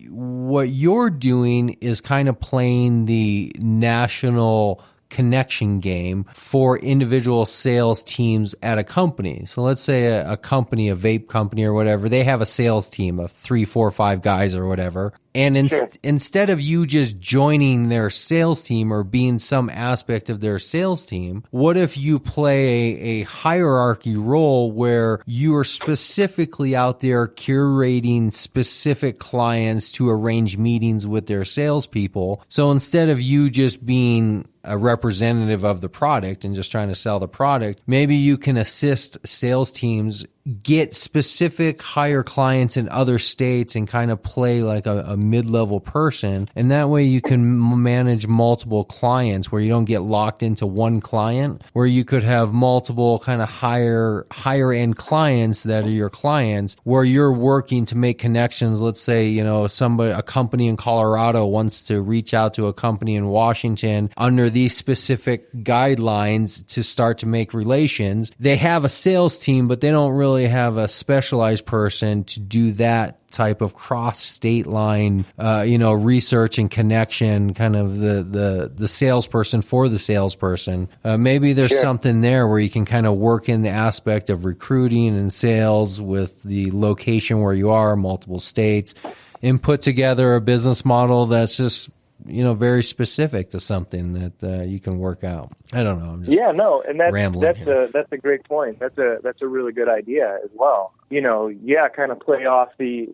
what you're doing is kind of playing the national connection game for individual sales teams at a company? So let's say a company, a vape company or whatever, they have a sales team of 3, 4, 5 guys or whatever. And instead of you just joining their sales team or being some aspect of their sales team, what if you play a hierarchy role where you are specifically out there curating specific clients to arrange meetings with their salespeople? So instead of you just being a representative of the product and just trying to sell the product, maybe you can assist sales teams get specific higher clients in other states and kind of play like a mid-level person. And that way you can manage multiple clients where you don't get locked into one client, where you could have multiple kind of higher end clients that are your clients, where you're working to make connections. Let's say, a company in Colorado wants to reach out to a company in Washington under these specific guidelines to start to make relations. They have a sales team, but they don't really have a specialized person to do that type of cross state line, research and connection, kind of the salesperson for the salesperson. Maybe there's something there where you can kind of work in the aspect of recruiting and sales with the location where you are, multiple states, and put together a business model that's just very specific to something that you can work out. I don't know. I'm just and that's a great point. That's a really good idea as well. Kind of play off the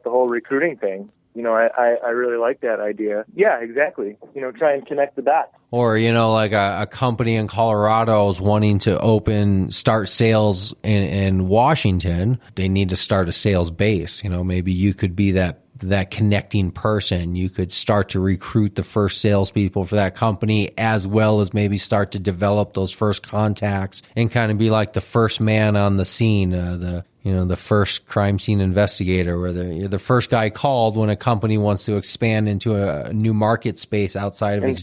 whole recruiting thing. I really like that idea. Yeah, exactly. Try and connect the dots. Or, like a company in Colorado is wanting to start sales in Washington. They need to start a sales base. Maybe you could be that connecting person. You could start to recruit the first salespeople for that company, as well as maybe start to develop those first contacts and kind of be like the first man on the scene, the first crime scene investigator, where you're the first guy called when a company wants to expand into a new market space outside of its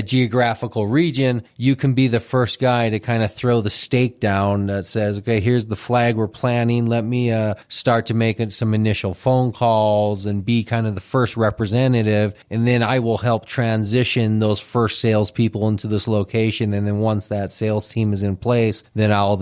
geographical region. You can be the first guy to kind of throw the stake down that says, okay, here's the flag we're planting. Let me start to make some initial phone calls and be kind of the first representative. And then I will help transition those first salespeople into this location. And then once that sales team is in place, then I'll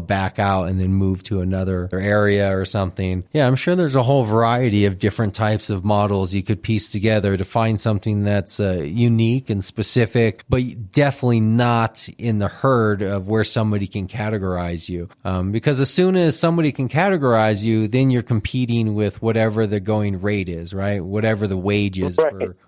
back out and then move to another area or something. Yeah, I'm sure there's a whole variety of different types of models you could piece together to find something that's unique and specific, but definitely not in the herd of where somebody can categorize you. Because as soon as somebody can categorize you, then you're competing with whatever the going rate is, right? Whatever the wage is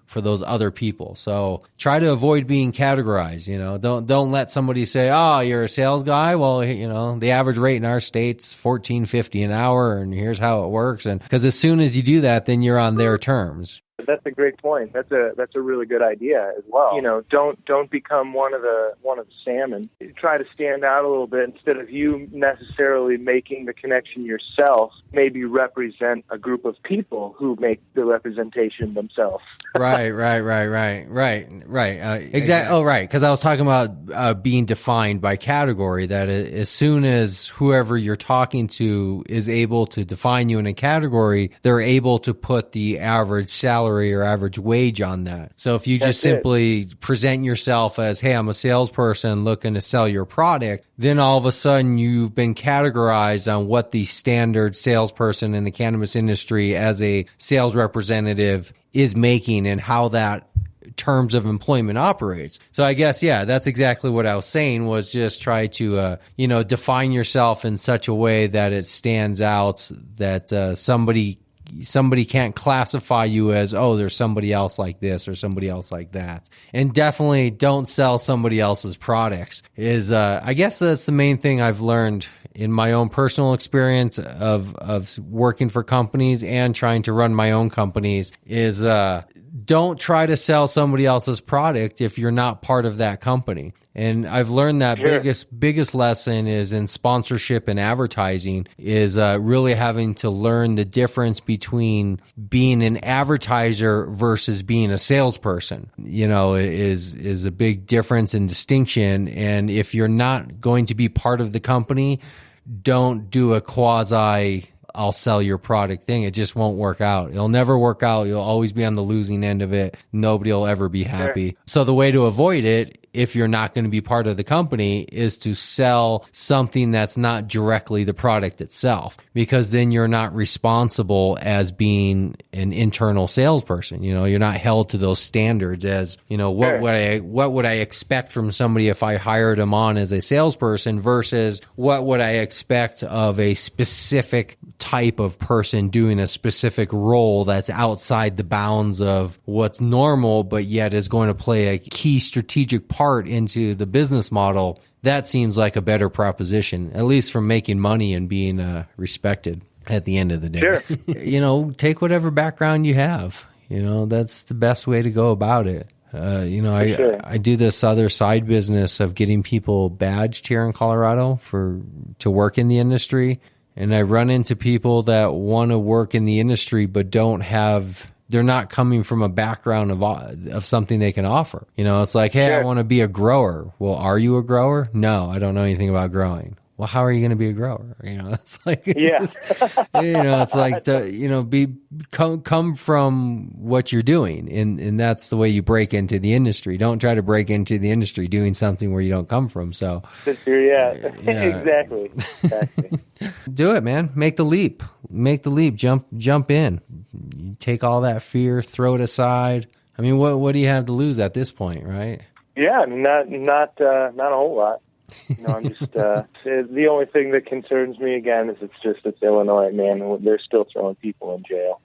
for those other people. So try to avoid being categorized. Don't let somebody say, oh, you're a sales guy. Well, the average rate in our state's $14.50 an hour, and here's how it works. And because as soon as you do that, then you're on their terms. That's a great point. That's a really good idea as well. You know, don't become one of the salmon. Try to stand out a little bit instead of you necessarily making the connection yourself. Maybe represent a group of people who make the representation themselves. Right. Exactly. Oh, right. Because I was talking about being defined by category. That as soon as whoever you're talking to is able to define you in a category, they're able to put the average salary or average wage on that. So if you just simply present yourself as, hey, I'm a salesperson looking to sell your product, then all of a sudden you've been categorized on what the standard salesperson in the cannabis industry as a sales representative is making and how that terms of employment operates. So I guess, yeah, that's exactly what I was saying, was just try to, define yourself in such a way that it stands out, that somebody can't classify you as, oh, there's somebody else like this or somebody else like that. And definitely don't sell somebody else's products is, I guess that's the main thing I've learned in my own personal experience of working for companies and trying to run my own companies is, don't try to sell somebody else's product if you're not part of that company. And I've learned that biggest lesson is in sponsorship and advertising is really having to learn the difference between being an advertiser versus being a salesperson. You know, is a big difference and distinction. And if you're not going to be part of the company, don't do a quasi I'll sell your product thing. It just won't work out. It'll never work out. You'll always be on the losing end of it. Nobody will ever be happy. So the way to avoid it, if you're not going to be part of the company, is to sell something that's not directly the product itself, because then you're not responsible as being an internal salesperson. You know, you're not held to those standards as, you know, what would I expect from somebody if I hired them on as a salesperson versus what would I expect of a specific type of person doing a specific role that's outside the bounds of what's normal, but yet is going to play a key strategic part into the business model. That seems like a better proposition, at least from making money and being respected at the end of the day. Sure. You know, take whatever background you have. You know, that's the best way to go about it. I do this other side business of getting people badged here in Colorado to work in the industry. And I run into people that want to work in the industry but they're not coming from a background of something they can offer. You know, it's like, hey, I want to be a grower. Well, are you a grower? No, I don't know anything about growing. Well, how are you going to be a grower? You know, it's like, it's like, come from what you're doing. And that's the way you break into the industry. Don't try to break into the industry doing something where you don't come from. So, exactly. Do it, man. Make the leap. Jump in. You take all that fear, throw it aside. I mean, what do you have to lose at this point, right? Yeah, not a whole lot. You know, I'm just the only thing that concerns me again is it's Illinois, man. They're still throwing people in jail.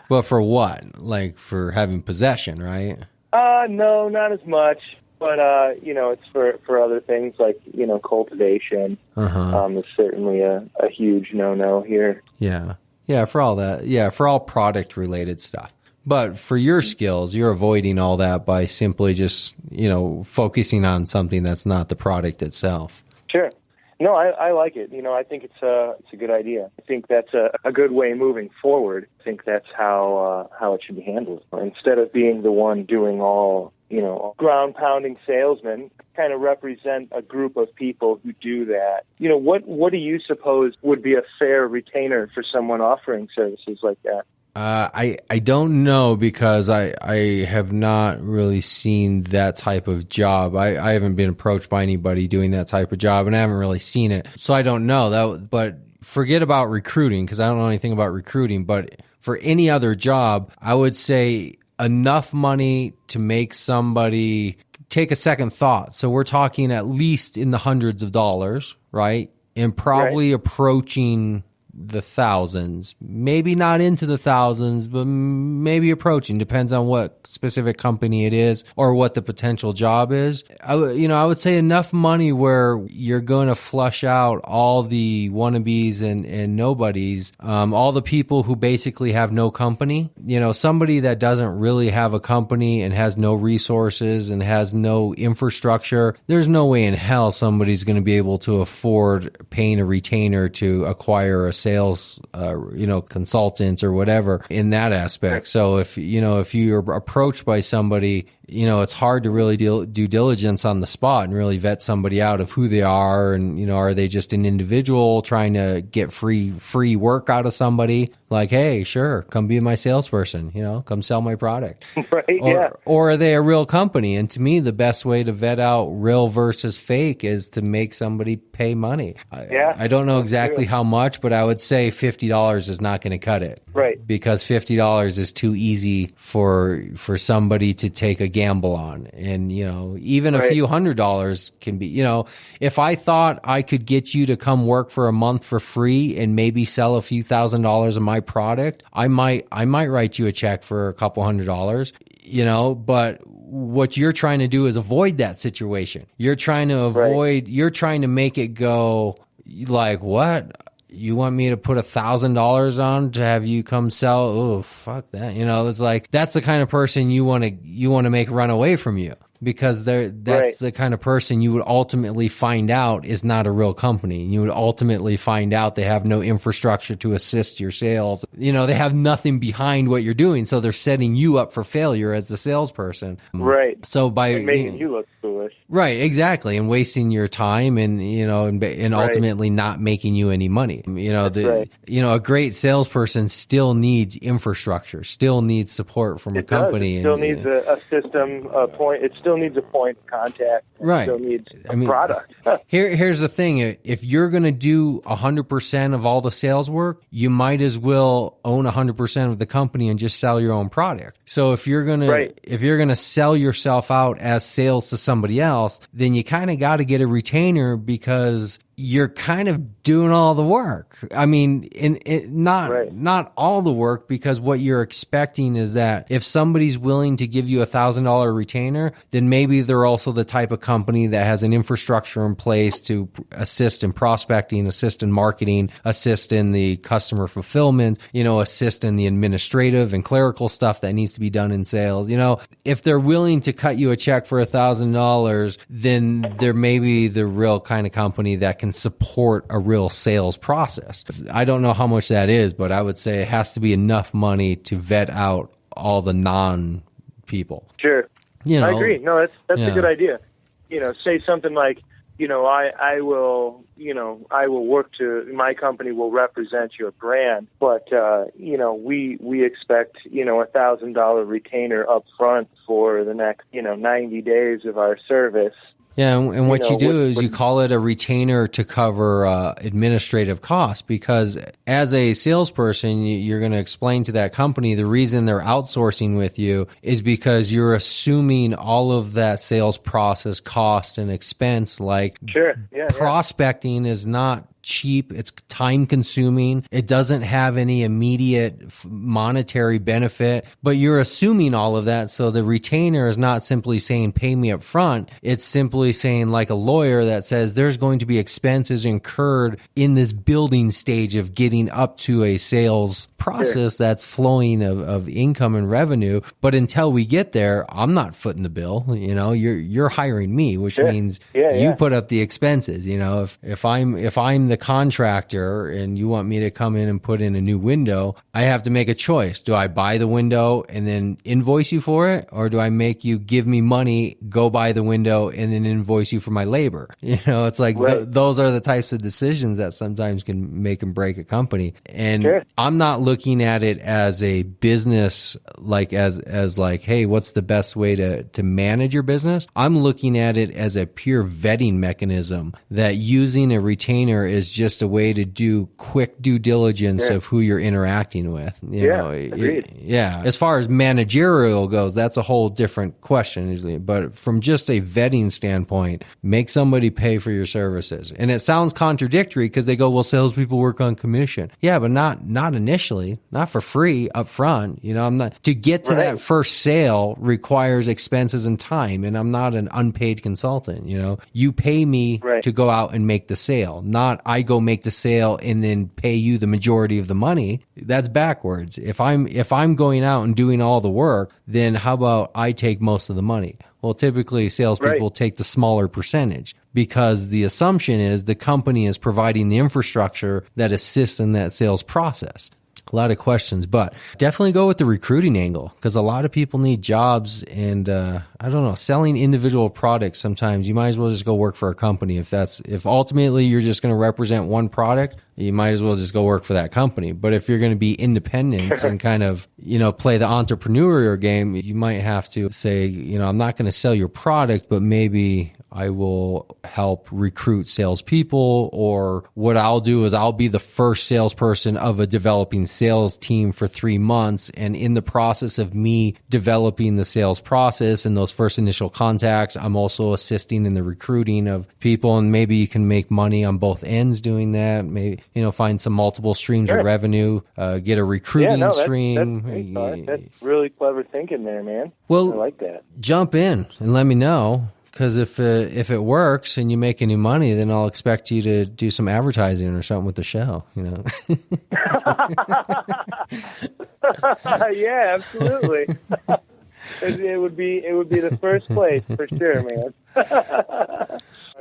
Well, for what? Like for having possession, right? No, not as much. But it's for other things like, you know, cultivation. Is certainly a huge no here. Yeah, for all that. Yeah, for all product related stuff. But for your skills, you're avoiding all that by simply just, you know, focusing on something that's not the product itself. Sure. No, I like it. You know, I think it's a good idea. I think that's a good way moving forward. I think that's how it should be handled. Instead of being the one doing all, you know, ground pounding salesman, kind of represent a group of people who do that. You know, what do you suppose would be a fair retainer for someone offering services like that? I don't know, because I have not really seen that type of job. I haven't been approached by anybody doing that type of job, and I haven't really seen it. So I don't know that. But forget about recruiting, because I don't know anything about recruiting. But for any other job, I would say enough money to make somebody take a second thought. So we're talking at least in the hundreds of dollars, right? And probably approaching the thousands, maybe not into the thousands, but maybe approaching, depends on what specific company it is or what the potential job is. I would say enough money where you're going to flush out all the wannabes and nobodies, all the people who basically have no company. Somebody that doesn't really have a company and has no resources and has no infrastructure, there's no way in hell somebody's going to be able to afford paying a retainer to acquire a sales, consultant or whatever in that aspect. So if you're approached by somebody, it's hard to really do diligence on the spot and really vet somebody out of who they are. And, are they just an individual trying to get free work out of somebody? Like, hey, sure, come be my salesperson, come sell my product. Right, Or are they a real company? And to me, the best way to vet out real versus fake is to make somebody pay money. I don't know exactly how much, but I would say $50 is not going to cut it. Right. Because $50 is too easy for somebody to take a gamble on. And, even a few $100s can be, if I thought I could get you to come work for a month for free and maybe sell a few $1,000s of my product, I might write you a check for a couple $100s, but what you're trying to do is avoid that situation. You're trying to you're trying to make it go like, what? You want me to put $1,000 on to have you come sell? Oh, fuck that. It's like, that's the kind of person you want to make run away from you. Because that's the kind of person you would ultimately find out is not a real company. You would ultimately find out they have no infrastructure to assist your sales. They have nothing behind what you're doing, so they're setting you up for failure as the salesperson. Right. So and making you look foolish. Right, exactly, and wasting your time, and and ultimately not making you any money. A great salesperson still needs infrastructure, still needs support from a company. It still needs a system, a point. It still needs a point of contact. Right. It still needs a product. Here's the thing: if you're going to do 100% of all the sales work, you might as well own 100% of the company and just sell your own product. So if you're gonna sell yourself out as sales to somebody else, then you kind of got to get a retainer because you're kind of doing all the work. I mean, not all the work, because what you're expecting is that if somebody's willing to give you $1,000 retainer, then maybe they're also the type of company that has an infrastructure in place to assist in prospecting, assist in marketing, assist in the customer fulfillment, assist in the administrative and clerical stuff that needs to be done in sales. If they're willing to cut you a check for $1,000, then they're maybe the real kind of company that can support a real sales process. I don't know how much that is, but I would say it has to be enough money to vet out all the non-people. Sure. I agree. No, that's a good idea. Say something like, I will work my company will represent your brand, but, we expect, $1,000 retainer up front for the next, 90 days of our service. Yeah, and what you do is you call it a retainer to cover administrative costs, because as a salesperson, you're going to explain to that company the reason they're outsourcing with you is because you're assuming all of that sales process cost and expense. Like, prospecting is not cheap. It's time consuming. It doesn't have any immediate monetary benefit, but you're assuming all of that. So the retainer is not simply saying, pay me up front. It's simply saying, like a lawyer that says there's going to be expenses incurred in this building stage of getting up to a sales process that's flowing of income and revenue. But until we get there, I'm not footing the bill. You're hiring me, which means you put up the expenses. If I'm the contractor and you want me to come in and put in a new window, I have to make a choice. Do I buy the window and then invoice you for it? Or do I make you give me money, go buy the window, and then invoice you for my labor? It's like those are the types of decisions that sometimes can make and break a company. And I'm not looking at it as a business, like as like, hey, what's the best way to manage your business? I'm looking at it as a pure vetting mechanism, that using a retainer is is just a way to do quick due diligence of who you're interacting with. You know, agreed. yeah. As far as managerial goes, that's a whole different question usually. But from just a vetting standpoint, make somebody pay for your services. And it sounds contradictory because they go, well, salespeople work on commission. Yeah, but not initially, not for free up front. You know, I'm not, to get to that first sale requires expenses and time. And I'm not an unpaid consultant. You know, you pay me to go out and make the sale, not I go make the sale and then pay you the majority of the money. That's backwards. If I'm going out and doing all the work, then how about I take most of the money? Well, typically salespeople take the smaller percentage because the assumption is the company is providing the infrastructure that assists in that sales process. A lot of questions, but definitely go with the recruiting angle because a lot of people need jobs and I don't know, selling individual products sometimes you might as well just go work for a company. If ultimately you're just going to represent one product, you might as well just go work for that company. But if you're going to be independent and kind of, you know, play the entrepreneurial game, you might have to say, you know, I'm not going to sell your product, but maybe I will help recruit salespeople, or what I'll do is I'll be the first salesperson of a developing sales team for 3 months. And in the process of me developing the sales process and those first initial contacts, I'm also assisting in the recruiting of people. And maybe you can make money on both ends doing that. Maybe, you know, find some multiple streams of revenue, get a recruiting stream. That's really clever thinking there, man. Well, I like that. Jump in and let me know. Because if it works and you make any money, then I'll expect you to do some advertising or something with the show, you know. Yeah, absolutely. It would be the first place for sure, man.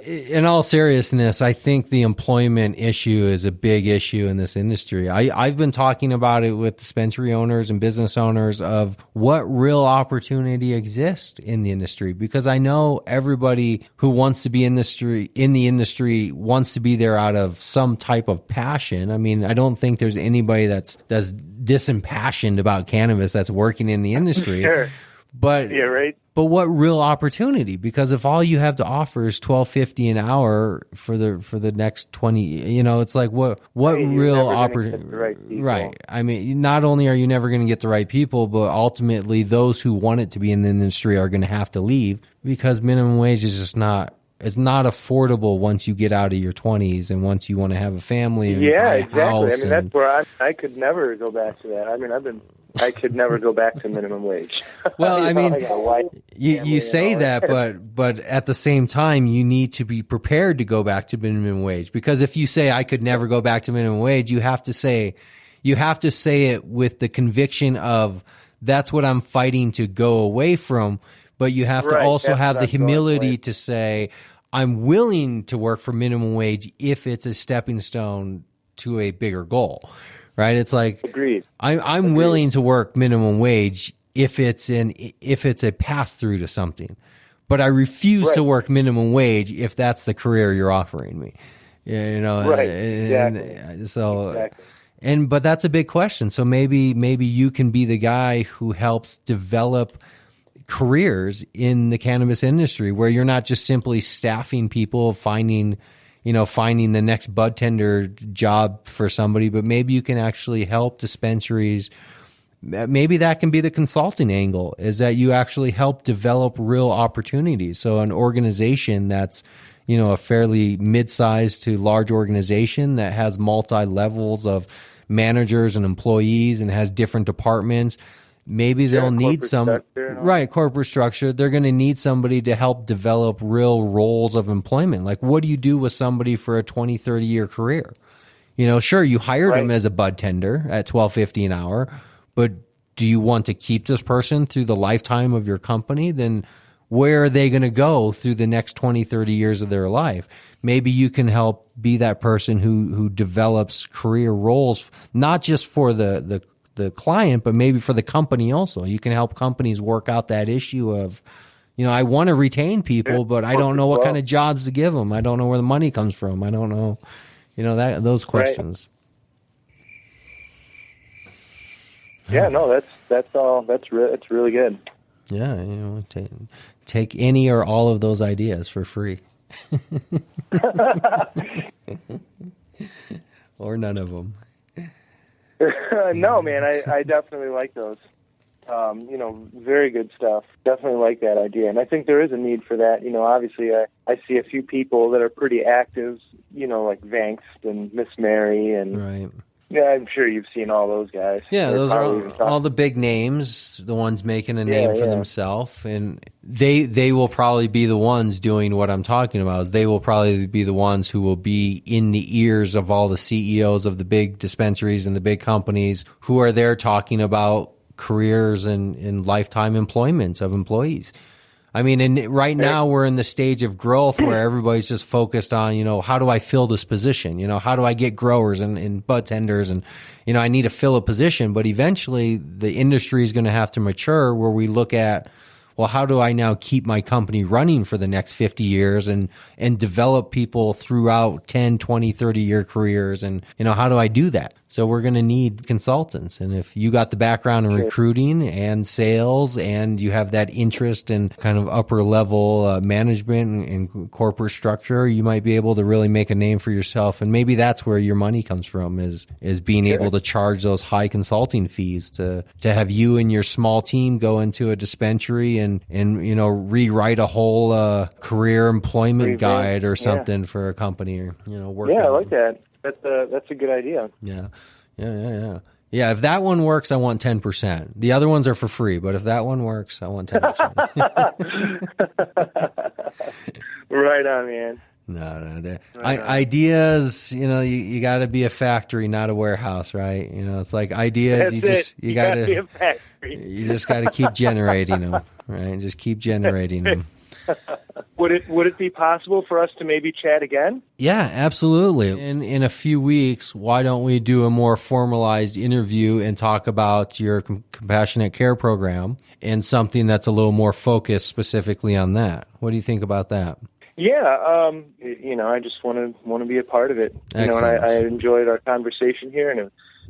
In all seriousness, I think the employment issue is a big issue in this industry. I've been talking about it with dispensary owners and business owners of what real opportunity exists in the industry, because I know everybody who wants to be in the industry wants to be there out of some type of passion. I mean, I don't think there's anybody that's disimpassioned about cannabis that's working in the industry. Sure. But yeah, right. But what real opportunity? Because if all you have to offer is $12.50 an hour for the next 20, you know, it's like what real opportunity? Right. I mean, not only are you never going to get the right people, but ultimately those who want it to be in the industry are going to have to leave because minimum wage is just not. It's not affordable once you get out of your 20s and once you want to have a family and buy a exactly. house. I mean, that's where I could never go back to that. I mean, I could never go back to minimum wage. Well, I mean, you say that, that, but at the same time, you need to be prepared to go back to minimum wage, because if you say I could never go back to minimum wage, you have to say it with the conviction of that's what I'm fighting to go away from. But you have to also have the humility to say, I'm willing to work for minimum wage if it's a stepping stone to a bigger goal, right? It's like, agreed. I'm willing to work minimum wage if it's a pass through to something, but I refuse to work minimum wage if that's the career you're offering me. You know, exactly. So. But that's a big question. So maybe you can be the guy who helps develop careers in the cannabis industry, where you're not just simply staffing people, finding the next bud tender job for somebody, but maybe you can actually help dispensaries. Maybe that can be the consulting angle, is that you actually help develop real opportunities. So an organization that's, you know, a fairly mid-sized to large organization that has multi-levels of managers and employees and has different departments, maybe they'll need corporate structure. They're going to need somebody to help develop real roles of employment. Like, what do you do with somebody for a 20, 30 year career? You know, sure, you hired them as a bud tender at $12.50 an hour, but do you want to keep this person through the lifetime of your company? Then where are they going to go through the next 20, 30 years of their life? Maybe you can help be that person who develops career roles, not just for the client, but maybe for the company also. You can help companies work out that issue of, you know, I want to retain people, but I don't know what kind of jobs to give them. I don't know where the money comes from. I don't know, you know, those questions. Yeah, no, it's really good. Yeah, you know, take any or all of those ideas for free. Or none of them. No, man, I definitely like those. Very good stuff. Definitely like that idea. And I think there is a need for that. Obviously I see a few people that are pretty active, like Vankst and Miss Mary and Right. Yeah, I'm sure you've seen all those guys. Yeah, They're those are probably all the big names, the ones making a name for themselves, and they will probably be the ones doing what I'm talking about. Is they will probably be the ones who will be in the ears of all the CEOs of the big dispensaries and the big companies who are there talking about careers and lifetime employment of employees. I mean, and right now we're in the stage of growth where everybody's just focused on, how do I fill this position? How do I get growers and bud tenders? And, I need to fill a position. But eventually the industry is going to have to mature where we look at, well, how do I now keep my company running for the next 50 years and develop people throughout 10, 20, 30-year careers? And, how do I do that? So we're going to need consultants. And if you got the background in recruiting and sales and you have that interest in kind of upper level management and corporate structure, you might be able to really make a name for yourself. And maybe that's where your money comes from is being able to charge those high consulting fees to have you and your small team go into a dispensary and rewrite a whole career employment guide or something for a company or, work. Yeah, I like that. That's a good idea. Yeah. Yeah, if that one works, I want 10%. The other ones are for free, but if that one works, I want 10%. Right on, man. No. Ideas, you got to be a factory, not a warehouse, right? It's like ideas. You got to be a factory. You just got to keep generating them, right? Just keep generating them. Would it be possible for us to maybe chat again? Yeah, absolutely. In a few weeks, why don't we do a more formalized interview and talk about your compassionate care program and something that's a little more focused specifically on that? What do you think about that? Yeah, I just want to be a part of it. Excellent. And I enjoyed our conversation here, and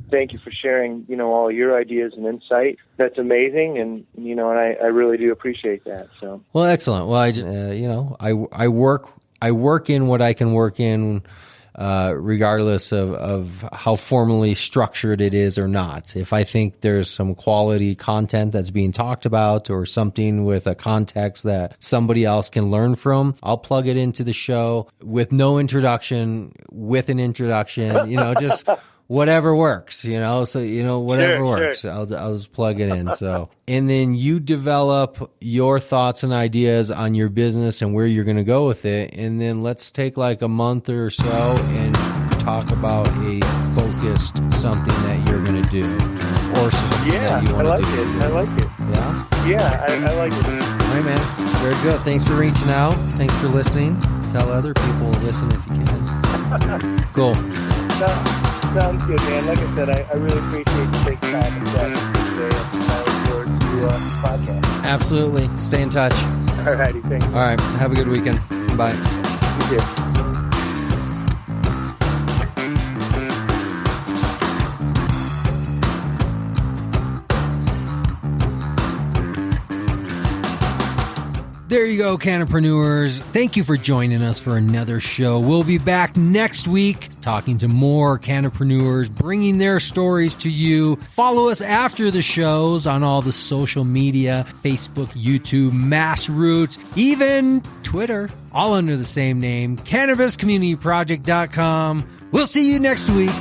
thank you for sharing, all your ideas and insight. That's amazing, and I really do appreciate that. So well, excellent. Well, I work in what I can work in, regardless of how formally structured it is or not. If I think there's some quality content that's being talked about or something with a context that somebody else can learn from, I'll plug it into the show with no introduction, with an introduction, just whatever works, so, whatever works. Sure. I'll just plug it in. So, and then you develop your thoughts and ideas on your business and where you're going to go with it. And then let's take like a month or so and talk about a focused something that you're going to do or something that you want to do. I like it. Yeah? Yeah, I like it. All right, man. Very good. Thanks for reaching out. Thanks for listening. Tell other people to listen if you can. Cool. Sounds good, man. Like I said, I really appreciate you taking time and chatting today and I look forward to the podcast. Absolutely. Stay in touch. All righty, thanks. All right. Have a good weekend. Bye. You too. There you go, Cannapreneurs. Thank you for joining us for another show. We'll be back next week talking to more Cannapreneurs, bringing their stories to you. Follow us after the shows on all the social media, Facebook, YouTube, Massroots, even Twitter, all under the same name, CannabisCommunityProject.com. We'll see you next week.